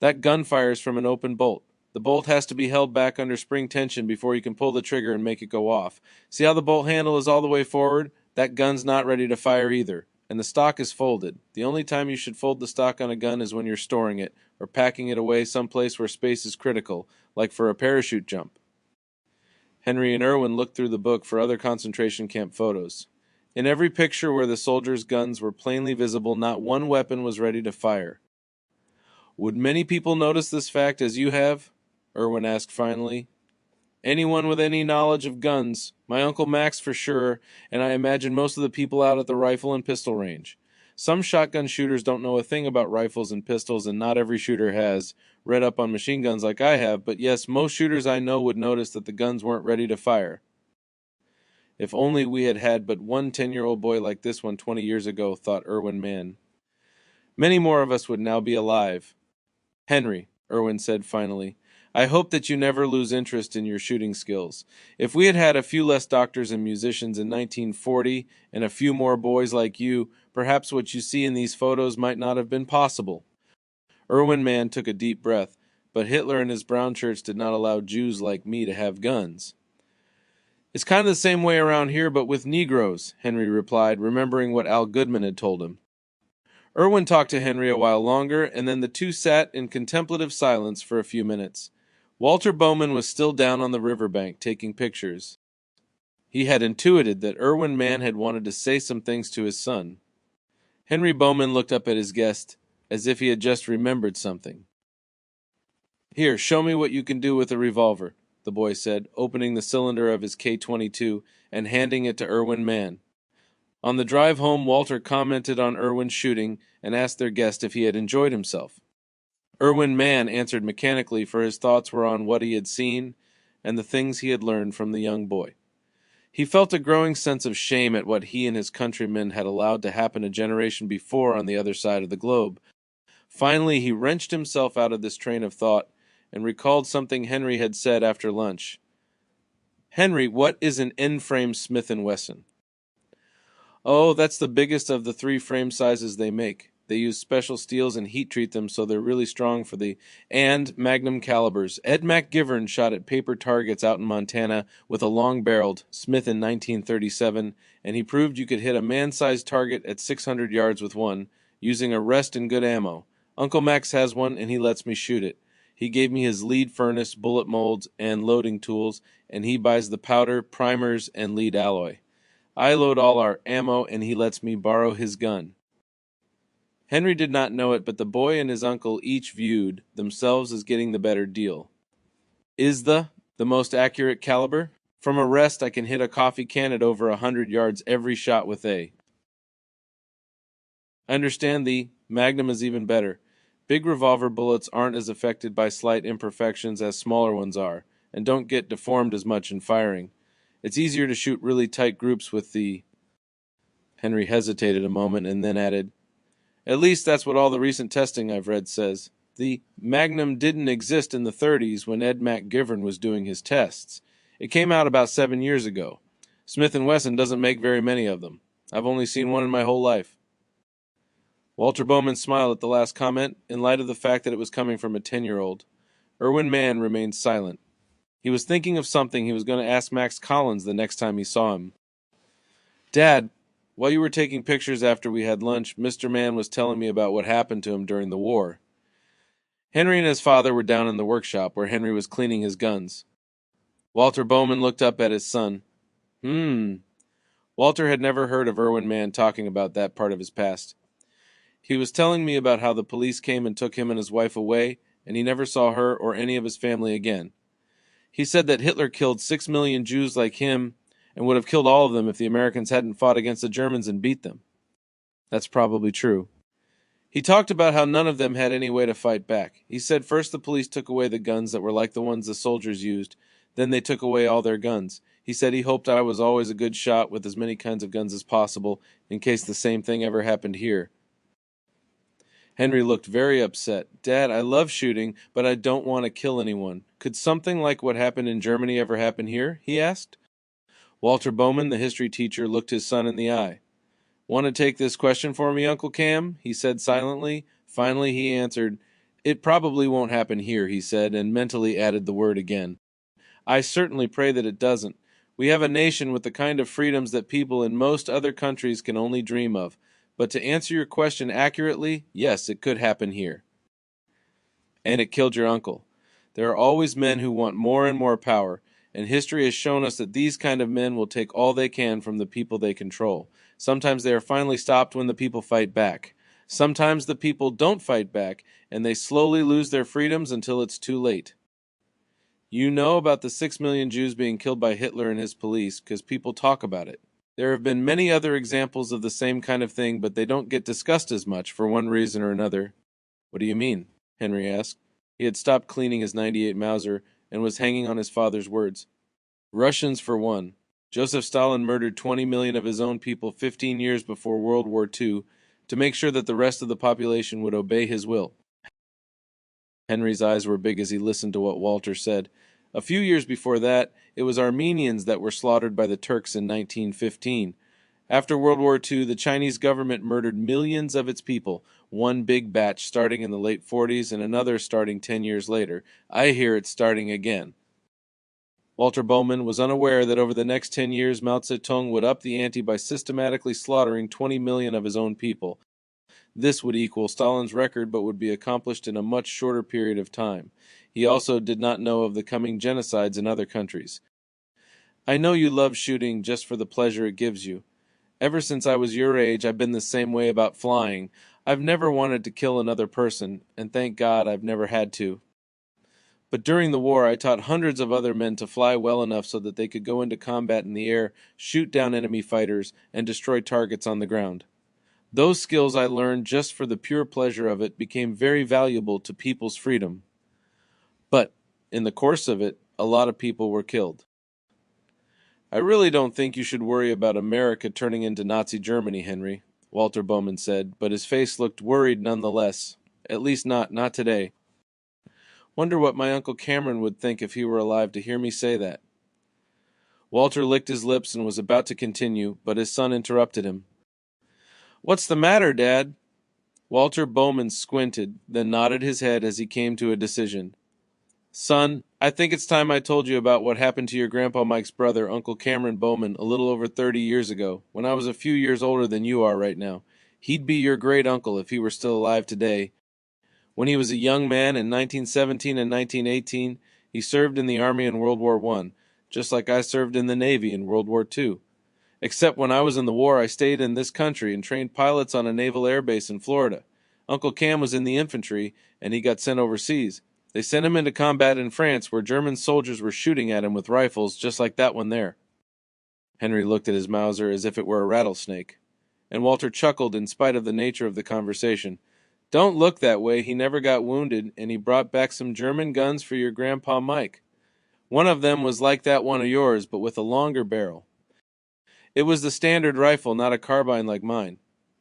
That gun fires from an open bolt. The bolt has to be held back under spring tension before you can pull the trigger and make it go off. See how the bolt handle is all the way forward? That gun's not ready to fire either. And the stock is folded. The only time you should fold the stock on a gun is when you're storing it, or packing it away someplace where space is critical, like for a parachute jump. Henry and Irwin looked through the book for other concentration camp photos. In every picture where the soldiers' guns were plainly visible, not one weapon was ready to fire. Would many people notice this fact as you have? Irwin asked finally. Anyone with any knowledge of guns, my Uncle Max for sure, and I imagine most of the people out at the rifle and pistol range. Some shotgun shooters don't know a thing about rifles and pistols, and not every shooter has read up on machine guns like I have, but yes, most shooters I know would notice that the guns weren't ready to fire. If only we had had but one 10-year-old boy like this one 20 years ago, thought Irwin Mann. Many more of us would now be alive. Henry, Irwin said finally, I hope that you never lose interest in your shooting skills. If we had had a few less doctors and musicians in 1940 and a few more boys like you, perhaps what you see in these photos might not have been possible. Irwin Mann took a deep breath, but Hitler and his brown shirts did not allow Jews like me to have guns. It's kind of the same way around here, but with Negroes, Henry replied, remembering what Al Goodman had told him. Irwin talked to Henry a while longer, and then the two sat in contemplative silence for a few minutes. Walter Bowman was still down on the riverbank taking pictures. He had intuited that Irwin Mann had wanted to say some things to his son. Henry Bowman looked up at his guest as if he had just remembered something. Here, show me what you can do with a revolver, the boy said, opening the cylinder of his K-22 and handing it to Irwin Mann. On the drive home, Walter commented on Irwin's shooting and asked their guest if he had enjoyed himself. Irwin Mann answered mechanically, for his thoughts were on what he had seen and the things he had learned from the young boy. He felt a growing sense of shame at what he and his countrymen had allowed to happen a generation before on the other side of the globe. Finally, he wrenched himself out of this train of thought and recalled something Henry had said after lunch. Henry, what is an end-frame Smith & Wesson? Oh, that's the biggest of the 3 frame sizes they make. They use special steels and heat treat them so they're really strong for the and magnum calibers. Ed McGivern shot at paper targets out in Montana with a long-barreled Smith in 1937, and he proved you could hit a man-sized target at 600 yards with one, using a rest and good ammo. Uncle Max has one, and he lets me shoot it. He gave me his lead furnace, bullet molds, and loading tools, and he buys the powder, primers, and lead alloy. I load all our ammo, and he lets me borrow his gun. Henry did not know it, but the boy and his uncle each viewed themselves as getting the better deal. Is the most accurate caliber? From a rest, I can hit a coffee can at over 100 yards every shot with a. I understand the Magnum is even better. Big revolver bullets aren't as affected by slight imperfections as smaller ones are, and don't get deformed as much in firing. It's easier to shoot really tight groups with the. Henry hesitated a moment and then added, at least that's what all the recent testing I've read says. The Magnum didn't exist in the 30s when Ed McGivern was doing his tests. It came out about 7 years ago. Smith & Wesson doesn't make very many of them. I've only seen one in my whole life. Walter Bowman smiled at the last comment in light of the fact that it was coming from a 10-year-old. Erwin Mann remained silent. He was thinking of something he was going to ask Max Collins the next time he saw him. Dad, while you were taking pictures after we had lunch, Mr. Mann was telling me about what happened to him during the war. Henry and his father were down in the workshop where Henry was cleaning his guns. Walter Bowman looked up at his son. Walter had never heard of Erwin Mann talking about that part of his past. He was telling me about how the police came and took him and his wife away, and he never saw her or any of his family again. He said that Hitler killed 6 million Jews like him and would have killed all of them if the Americans hadn't fought against the Germans and beat them. That's probably true. He talked about how none of them had any way to fight back. He said first the police took away the guns that were like the ones the soldiers used, then they took away all their guns. He said he hoped I was always a good shot with as many kinds of guns as possible in case the same thing ever happened here. Henry looked very upset. Dad, I love shooting, but I don't want to kill anyone. Could something like what happened in Germany ever happen here? He asked. Walter Bowman, the history teacher, looked his son in the eye. Want to take this question for me, Uncle Cam? He said silently. Finally he answered, It probably won't happen here, he said, and mentally added the word again. I certainly pray that it doesn't. We have a nation with the kind of freedoms that people in most other countries can only dream of. But to answer your question accurately, yes, it could happen here. And it killed your uncle. There are always men who want more and more power, and history has shown us that these kind of men will take all they can from the people they control. Sometimes they are finally stopped when the people fight back. Sometimes the people don't fight back, and they slowly lose their freedoms until it's too late. You know about the 6 million Jews being killed by Hitler and his police because people talk about it. There have been many other examples of the same kind of thing, but they don't get discussed as much for one reason or another. What do you mean? Henry asked. He had stopped cleaning his .98 Mauser and was hanging on his father's words. Russians for one. Joseph Stalin murdered 20 million of his own people 15 years before World War II to make sure that the rest of the population would obey his will. Henry's eyes were big as he listened to what Walter said. A few years before that, it was Armenians that were slaughtered by the Turks in 1915. After World War II, the Chinese government murdered millions of its people, one big batch starting in the late 40s and another starting 10 years later. I hear it's starting again. Walter Bowman was unaware that over the next 10 years, Mao Zedong would up the ante by systematically slaughtering 20 million of his own people. This would equal Stalin's record, but would be accomplished in a much shorter period of time. He also did not know of the coming genocides in other countries. I know you love shooting just for the pleasure it gives you. Ever since I was your age, I've been the same way about flying. I've never wanted to kill another person, and thank God I've never had to. But during the war, I taught hundreds of other men to fly well enough so that they could go into combat in the air, shoot down enemy fighters, and destroy targets on the ground. Those skills I learned just for the pure pleasure of it became very valuable to people's freedom. But, in the course of it, a lot of people were killed. I really don't think you should worry about America turning into Nazi Germany, Henry, Walter Bowman said, but his face looked worried nonetheless. At least not today. Wonder what my Uncle Cameron would think if he were alive to hear me say that. Walter licked his lips and was about to continue, but his son interrupted him. What's the matter, Dad? Walter Bowman squinted, then nodded his head as he came to a decision. Son, I think it's time I told you about what happened to your Grandpa Mike's brother, Uncle Cameron Bowman, a little over 30 years ago, when I was a few years older than you are right now. He'd be your great-uncle if he were still alive today. When he was a young man in 1917 and 1918, he served in the Army in World War I, just like I served in the Navy in World War II. Except when I was in the war, I stayed in this country and trained pilots on a naval air base in Florida. Uncle Cam was in the infantry, and he got sent overseas. They sent him into combat in France, where German soldiers were shooting at him with rifles just like that one there." Henry looked at his Mauser as if it were a rattlesnake, and Walter chuckled in spite of the nature of the conversation. "Don't look that way. He never got wounded, and he brought back some German guns for your Grandpa Mike. One of them was like that one of yours, but with a longer barrel. It was the standard rifle, not a carbine like mine."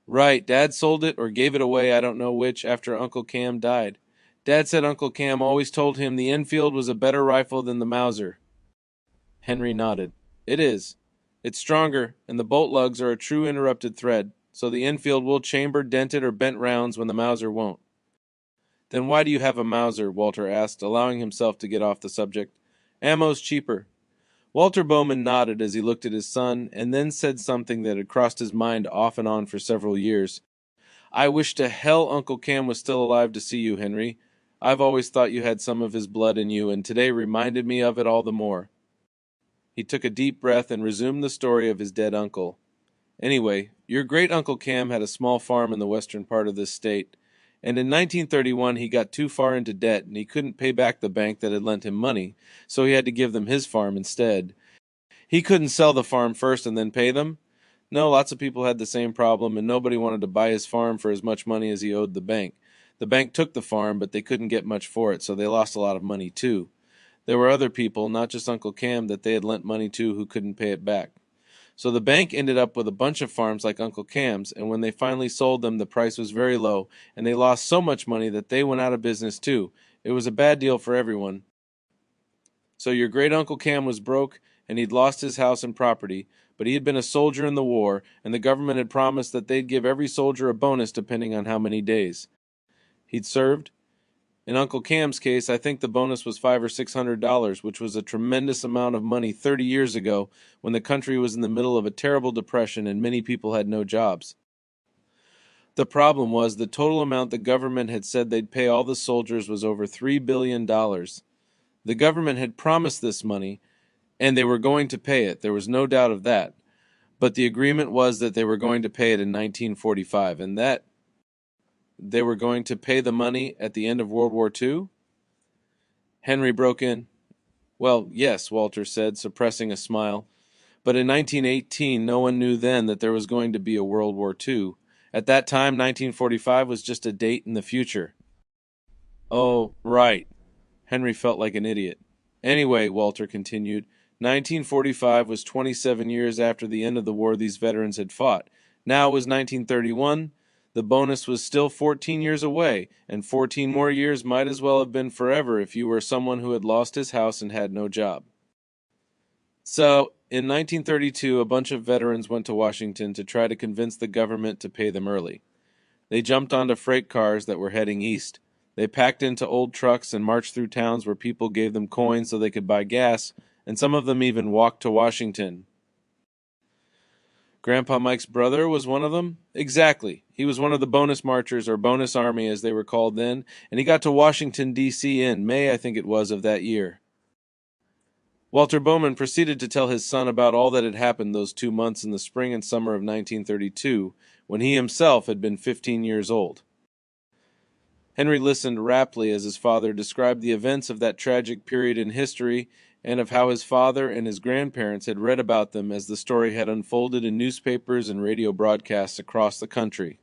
"Right, Dad sold it or gave it away, I don't know which, after Uncle Cam died. Dad said Uncle Cam always told him the Enfield was a better rifle than the Mauser." Henry nodded. "It is. It's stronger, and the bolt lugs are a true interrupted thread, so the Enfield will chamber dented or bent rounds when the Mauser won't." "Then why do you have a Mauser?" Walter asked, allowing himself to get off the subject. "Ammo's cheaper." Walter Bowman nodded as he looked at his son, and then said something that had crossed his mind off and on for several years. "I wish to hell Uncle Cam was still alive to see you, Henry. I've always thought you had some of his blood in you, and today reminded me of it all the more." He took a deep breath and resumed the story of his dead uncle. "Anyway, your great Uncle Cam had a small farm in the western part of this state, and in 1931 he got too far into debt and he couldn't pay back the bank that had lent him money, so he had to give them his farm instead. He couldn't sell the farm first and then pay them. No, lots of people had the same problem, and nobody wanted to buy his farm for as much money as he owed the bank. The bank took the farm, but they couldn't get much for it, so they lost a lot of money too. There were other people, not just Uncle Cam, that they had lent money to who couldn't pay it back. So the bank ended up with a bunch of farms like Uncle Cam's, and when they finally sold them, the price was very low, and they lost so much money that they went out of business too. It was a bad deal for everyone. So your great Uncle Cam was broke, and he'd lost his house and property, but he had been a soldier in the war, and the government had promised that they'd give every soldier a bonus depending on how many days he'd served. In Uncle Cam's case, I think the bonus was $500 or $600, which was a tremendous amount of money 30 years ago when the country was in the middle of a terrible depression and many people had no jobs. The problem was the total amount the government had said they'd pay all the soldiers was over $3 billion. The government had promised this money, and they were going to pay it, there was no doubt of that. But the agreement was that they were going to pay it in 1945, and that they were going to pay the money at the end of World War II? Henry broke in. "Well, yes," Walter said, suppressing a smile. "But in 1918, no one knew then that there was going to be a World War II. At that time, 1945 was just a date in the future." "Oh, right." Henry felt like an idiot. "Anyway," Walter continued, 1945 was 27 years after the end of the war these veterans had fought. Now it was 1931. The bonus was still 14 years away, and 14 more years might as well have been forever if you were someone who had lost his house and had no job. So, in 1932, a bunch of veterans went to Washington to try to convince the government to pay them early. They jumped onto freight cars that were heading east. They packed into old trucks and marched through towns where people gave them coins so they could buy gas, and some of them even walked to Washington. Grandpa Mike's brother was one of them? Exactly. He was one of the bonus marchers, or bonus army as they were called then, and he got to Washington, D.C. in May, I think it was, of that year. Walter Bowman proceeded to tell his son about all that had happened those 2 months in the spring and summer of 1932, when he himself had been 15 years old. Henry listened raptly as his father described the events of that tragic period in history and of how his father and his grandparents had read about them as the story had unfolded in newspapers and radio broadcasts across the country.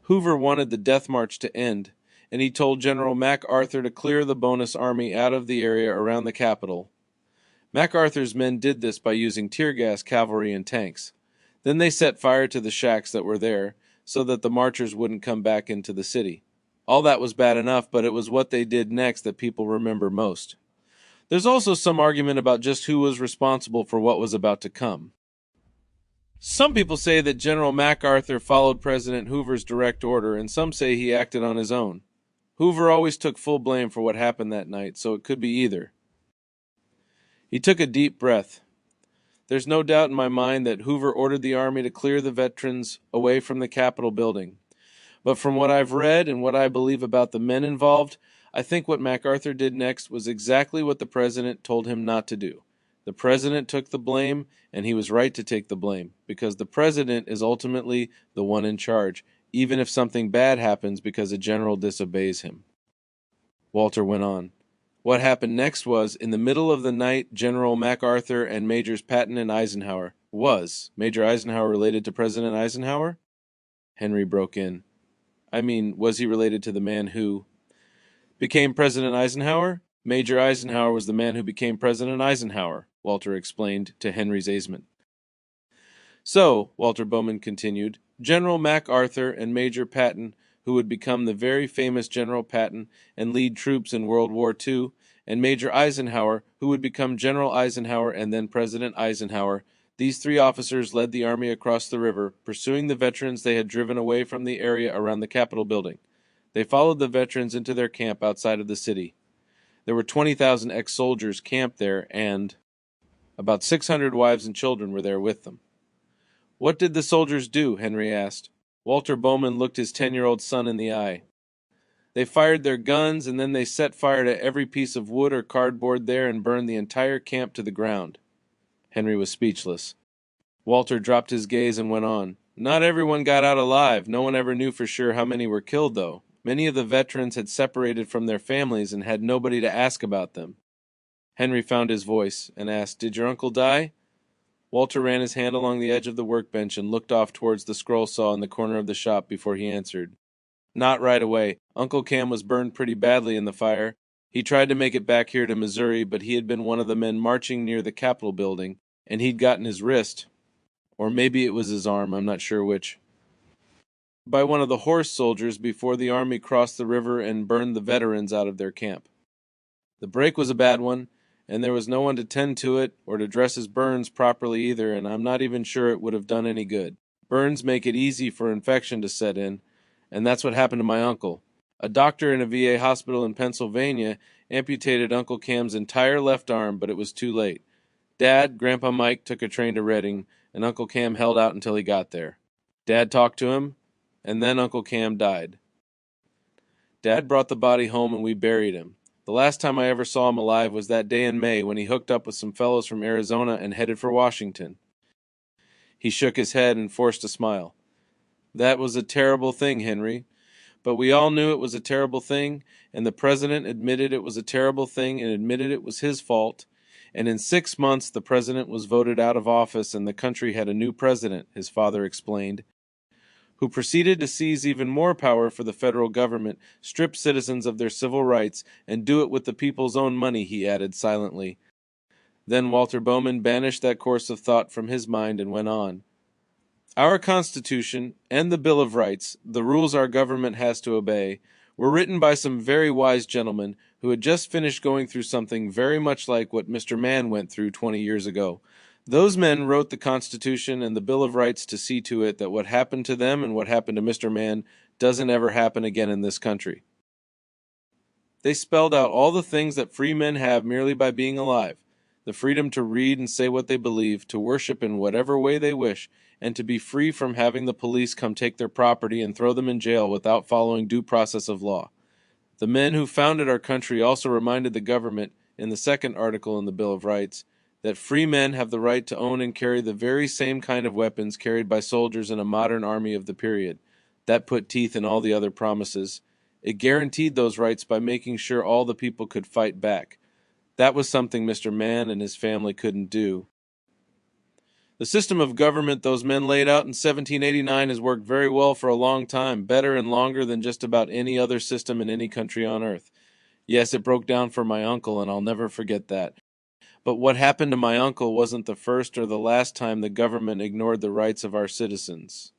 Hoover wanted the death march to end, and he told General MacArthur to clear the bonus army out of the area around the Capitol. MacArthur's men did this by using tear gas, cavalry, and tanks. Then they set fire to the shacks that were there, so that the marchers wouldn't come back into the city. All that was bad enough, but it was what they did next that people remember most. There's also some argument about just who was responsible for what was about to come. Some people say that General MacArthur followed President Hoover's direct order, and some say he acted on his own. Hoover always took full blame for what happened that night, so it could be either. He took a deep breath. There's no doubt in my mind that Hoover ordered the army to clear the veterans away from the Capitol building. But from what I've read and what I believe about the men involved, I think what MacArthur did next was exactly what the president told him not to do. The president took the blame, and he was right to take the blame, because the president is ultimately the one in charge, even if something bad happens because a general disobeys him. Walter went on. What happened next was, in the middle of the night, General MacArthur and Majors Patton and Eisenhower. Was Major Eisenhower related to President Eisenhower? Henry broke in. I mean, was he related to the man who became President Eisenhower? Major Eisenhower was the man who became President Eisenhower, Walter explained to Henry's amazement. So, Walter Bowman continued, General MacArthur and Major Patton, who would become the very famous General Patton and lead troops in World War II, and Major Eisenhower, who would become General Eisenhower and then President Eisenhower, these three officers led the army across the river, pursuing the veterans they had driven away from the area around the Capitol building. They followed the veterans into their camp outside of the city. There were 20,000 ex-soldiers camped there, and about 600 wives and children were there with them. What did the soldiers do? Henry asked. Walter Bowman looked his 10-year-old son in the eye. They fired their guns, and then they set fire to every piece of wood or cardboard there and burned the entire camp to the ground. Henry was speechless. Walter dropped his gaze and went on. Not everyone got out alive. No one ever knew for sure how many were killed, though. Many of the veterans had separated from their families and had nobody to ask about them. Henry found his voice and asked, Did your uncle die? Walter ran his hand along the edge of the workbench and looked off towards the scroll saw in the corner of the shop before he answered. Not right away. Uncle Cam was burned pretty badly in the fire. He tried to make it back here to Missouri, but he had been one of the men marching near the Capitol building, and he'd gotten his wrist, or maybe it was his arm, I'm not sure which, by one of the horse soldiers before the army crossed the river and burned the veterans out of their camp. The break was a bad one, and there was no one to tend to it or to dress his burns properly either, and I'm not even sure it would have done any good. Burns make it easy for infection to set in, and that's what happened to my uncle. A doctor in a VA hospital in Pennsylvania amputated Uncle Cam's entire left arm, but it was too late. Dad, Grandpa Mike took a train to Reading, and Uncle Cam held out until he got there. Dad talked to him, and then Uncle Cam died. Dad brought the body home and we buried him. The last time I ever saw him alive was that day in May when he hooked up with some fellows from Arizona and headed for Washington. He shook his head and forced a smile. That was a terrible thing, Henry. But we all knew it was a terrible thing, and the president admitted it was a terrible thing and admitted it was his fault. And in 6 months the president was voted out of office and the country had a new president, his father explained, who proceeded to seize even more power for the federal government, strip citizens of their civil rights, and do it with the people's own money, he added silently. Then Walter Bowman banished that course of thought from his mind and went on. Our Constitution and the Bill of Rights, the rules our government has to obey, were written by some very wise gentlemen who had just finished going through something very much like what Mr. Mann went through 20 years ago. Those men wrote the Constitution and the Bill of Rights to see to it that what happened to them and what happened to Mr. Mann doesn't ever happen again in this country. They spelled out all the things that free men have merely by being alive, the freedom to read and say what they believe, to worship in whatever way they wish, and to be free from having the police come take their property and throw them in jail without following due process of law. The men who founded our country also reminded the government, in the second article in the Bill of Rights, that free men have the right to own and carry the very same kind of weapons carried by soldiers in a modern army of the period. That put teeth in all the other promises. It guaranteed those rights by making sure all the people could fight back. That was something Mr. Mann and his family couldn't do. The system of government those men laid out in 1789 has worked very well for a long time, better and longer than just about any other system in any country on earth. Yes, it broke down for my uncle, and I'll never forget that. But what happened to my uncle wasn't the first or the last time the government ignored the rights of our citizens.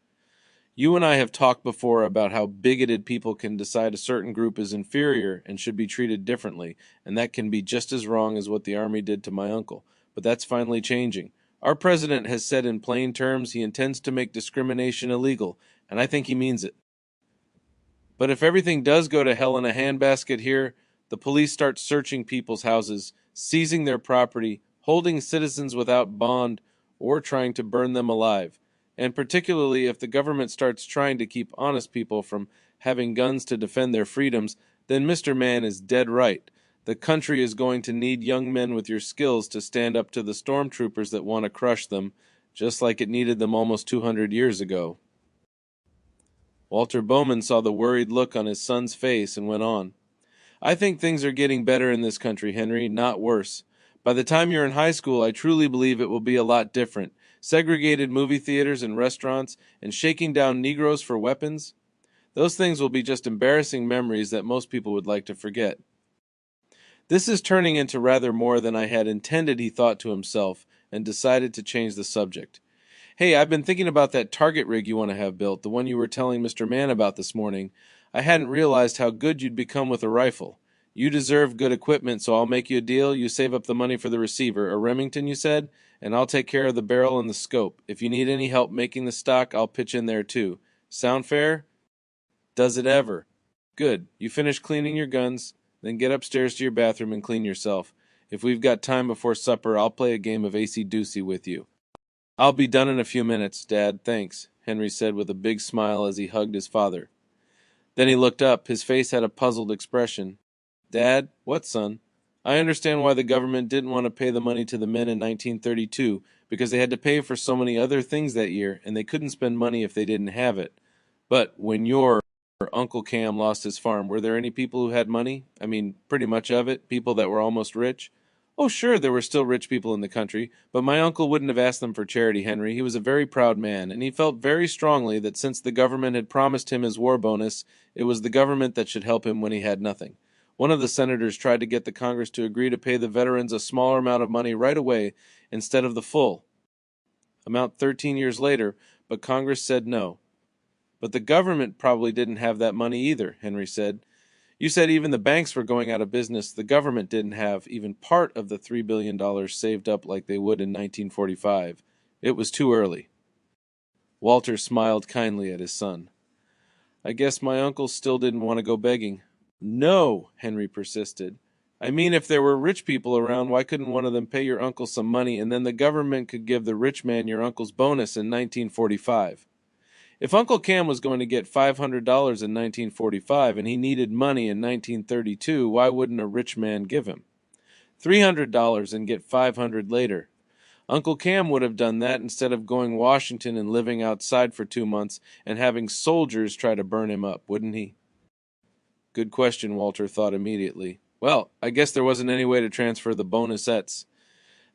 You and I have talked before about how bigoted people can decide a certain group is inferior and should be treated differently, and that can be just as wrong as what the Army did to my uncle. But that's finally changing. Our president has said in plain terms he intends to make discrimination illegal, and I think he means it. But if everything does go to hell in a handbasket here, the police start searching people's houses, seizing their property, holding citizens without bond, or trying to burn them alive. And particularly if the government starts trying to keep honest people from having guns to defend their freedoms, then Mr. Mann is dead right. The country is going to need young men with your skills to stand up to the stormtroopers that want to crush them, just like it needed them almost 200 years ago. Walter Bowman saw the worried look on his son's face and went on. I think things are getting better in this country, Henry, not worse. By the time you're in high school, I truly believe it will be a lot different. Segregated movie theaters and restaurants, and shaking down Negroes for weapons. Those things will be just embarrassing memories that most people would like to forget. This is turning into rather more than I had intended, he thought to himself, and decided to change the subject. Hey, I've been thinking about that target rig you want to have built, the one you were telling Mr. Mann about this morning. I hadn't realized how good you'd become with a rifle. You deserve good equipment, so I'll make you a deal. You save up the money for the receiver, a Remington, you said, and I'll take care of the barrel and the scope. If you need any help making the stock, I'll pitch in there too. Sound fair? Does it ever? Good. You finish cleaning your guns, then get upstairs to your bathroom and clean yourself. If we've got time before supper, I'll play a game of acey-deucey with you. I'll be done in a few minutes, Dad, thanks, Henry said with a big smile as he hugged his father. Then he looked up. His face had a puzzled expression. Dad? What, son? I understand why the government didn't want to pay the money to the men in 1932, because they had to pay for so many other things that year, and they couldn't spend money if they didn't have it. But when your Uncle Cam lost his farm, were there any people who had money? I mean, pretty much of it, people that were almost rich? Oh, sure, there were still rich people in the country, but my uncle wouldn't have asked them for charity, Henry. He was a very proud man, and he felt very strongly that since the government had promised him his war bonus, it was the government that should help him when he had nothing. One of the senators tried to get the Congress to agree to pay the veterans a smaller amount of money right away instead of the full amount 13 years later, but Congress said no. But the government probably didn't have that money either, Henry said. You said even the banks were going out of business. The government didn't have even part of the $3 billion saved up like they would in 1945. It was too early. Walter smiled kindly at his son. I guess my uncle still didn't want to go begging. No, Henry persisted. I mean, if there were rich people around, why couldn't one of them pay your uncle some money and then the government could give the rich man your uncle's bonus in 1945? If Uncle Cam was going to get $500 in 1945 and he needed money in 1932, why wouldn't a rich man give him $300 and get $500 later? Uncle Cam would have done that instead of going Washington and living outside for 2 months and having soldiers try to burn him up, wouldn't he? Good question, Walter thought immediately. Well, I guess there wasn't any way to transfer the bonusettes.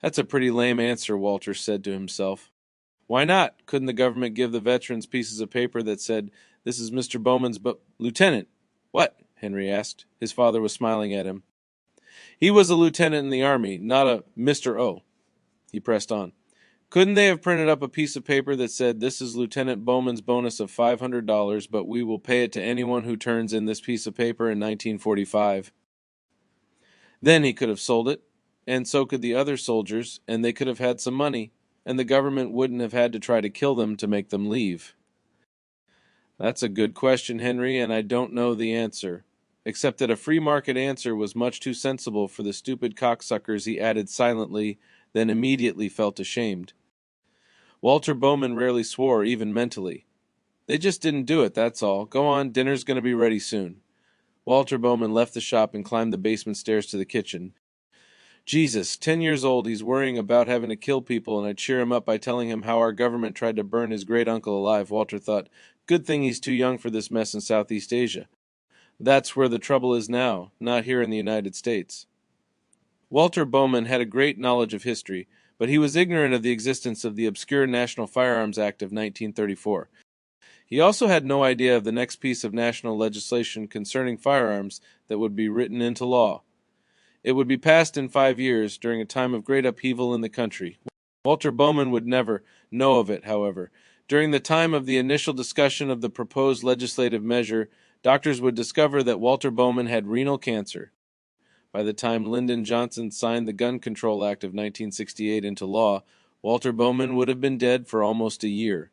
That's a pretty lame answer, Walter said to himself. Why not? Couldn't the government give the veterans pieces of paper that said, "This is Mr. Bowman's lieutenant"? What? Henry asked. His father was smiling at him. He was a lieutenant in the army, not a Mr. O. He pressed on. Couldn't they have printed up a piece of paper that said, "This is Lieutenant Bowman's bonus of $500, but we will pay it to anyone who turns in this piece of paper in 1945. Then he could have sold it, and so could the other soldiers, and they could have had some money, and the government wouldn't have had to try to kill them to make them leave. That's a good question, Henry, and I don't know the answer, except that a free market answer was much too sensible for the stupid cocksuckers, he added silently, then immediately felt ashamed. Walter Bowman rarely swore, even mentally. They just didn't do it, that's all. Go on, dinner's going to be ready soon. Walter Bowman left the shop and climbed the basement stairs to the kitchen. Jesus, 10 years old, he's worrying about having to kill people, and I cheer him up by telling him how our government tried to burn his great-uncle alive. Walter thought, good thing he's too young for this mess in Southeast Asia. That's where the trouble is now, not here in the United States. Walter Bowman had a great knowledge of history, but he was ignorant of the existence of the obscure National Firearms Act of 1934. He also had no idea of the next piece of national legislation concerning firearms that would be written into law. It would be passed in 5 years, during a time of great upheaval in the country. Walter Bowman would never know of it, however. During the time of the initial discussion of the proposed legislative measure, doctors would discover that Walter Bowman had renal cancer. By the time Lyndon Johnson signed the Gun Control Act of 1968 into law, Walter Bowman would have been dead for almost a year.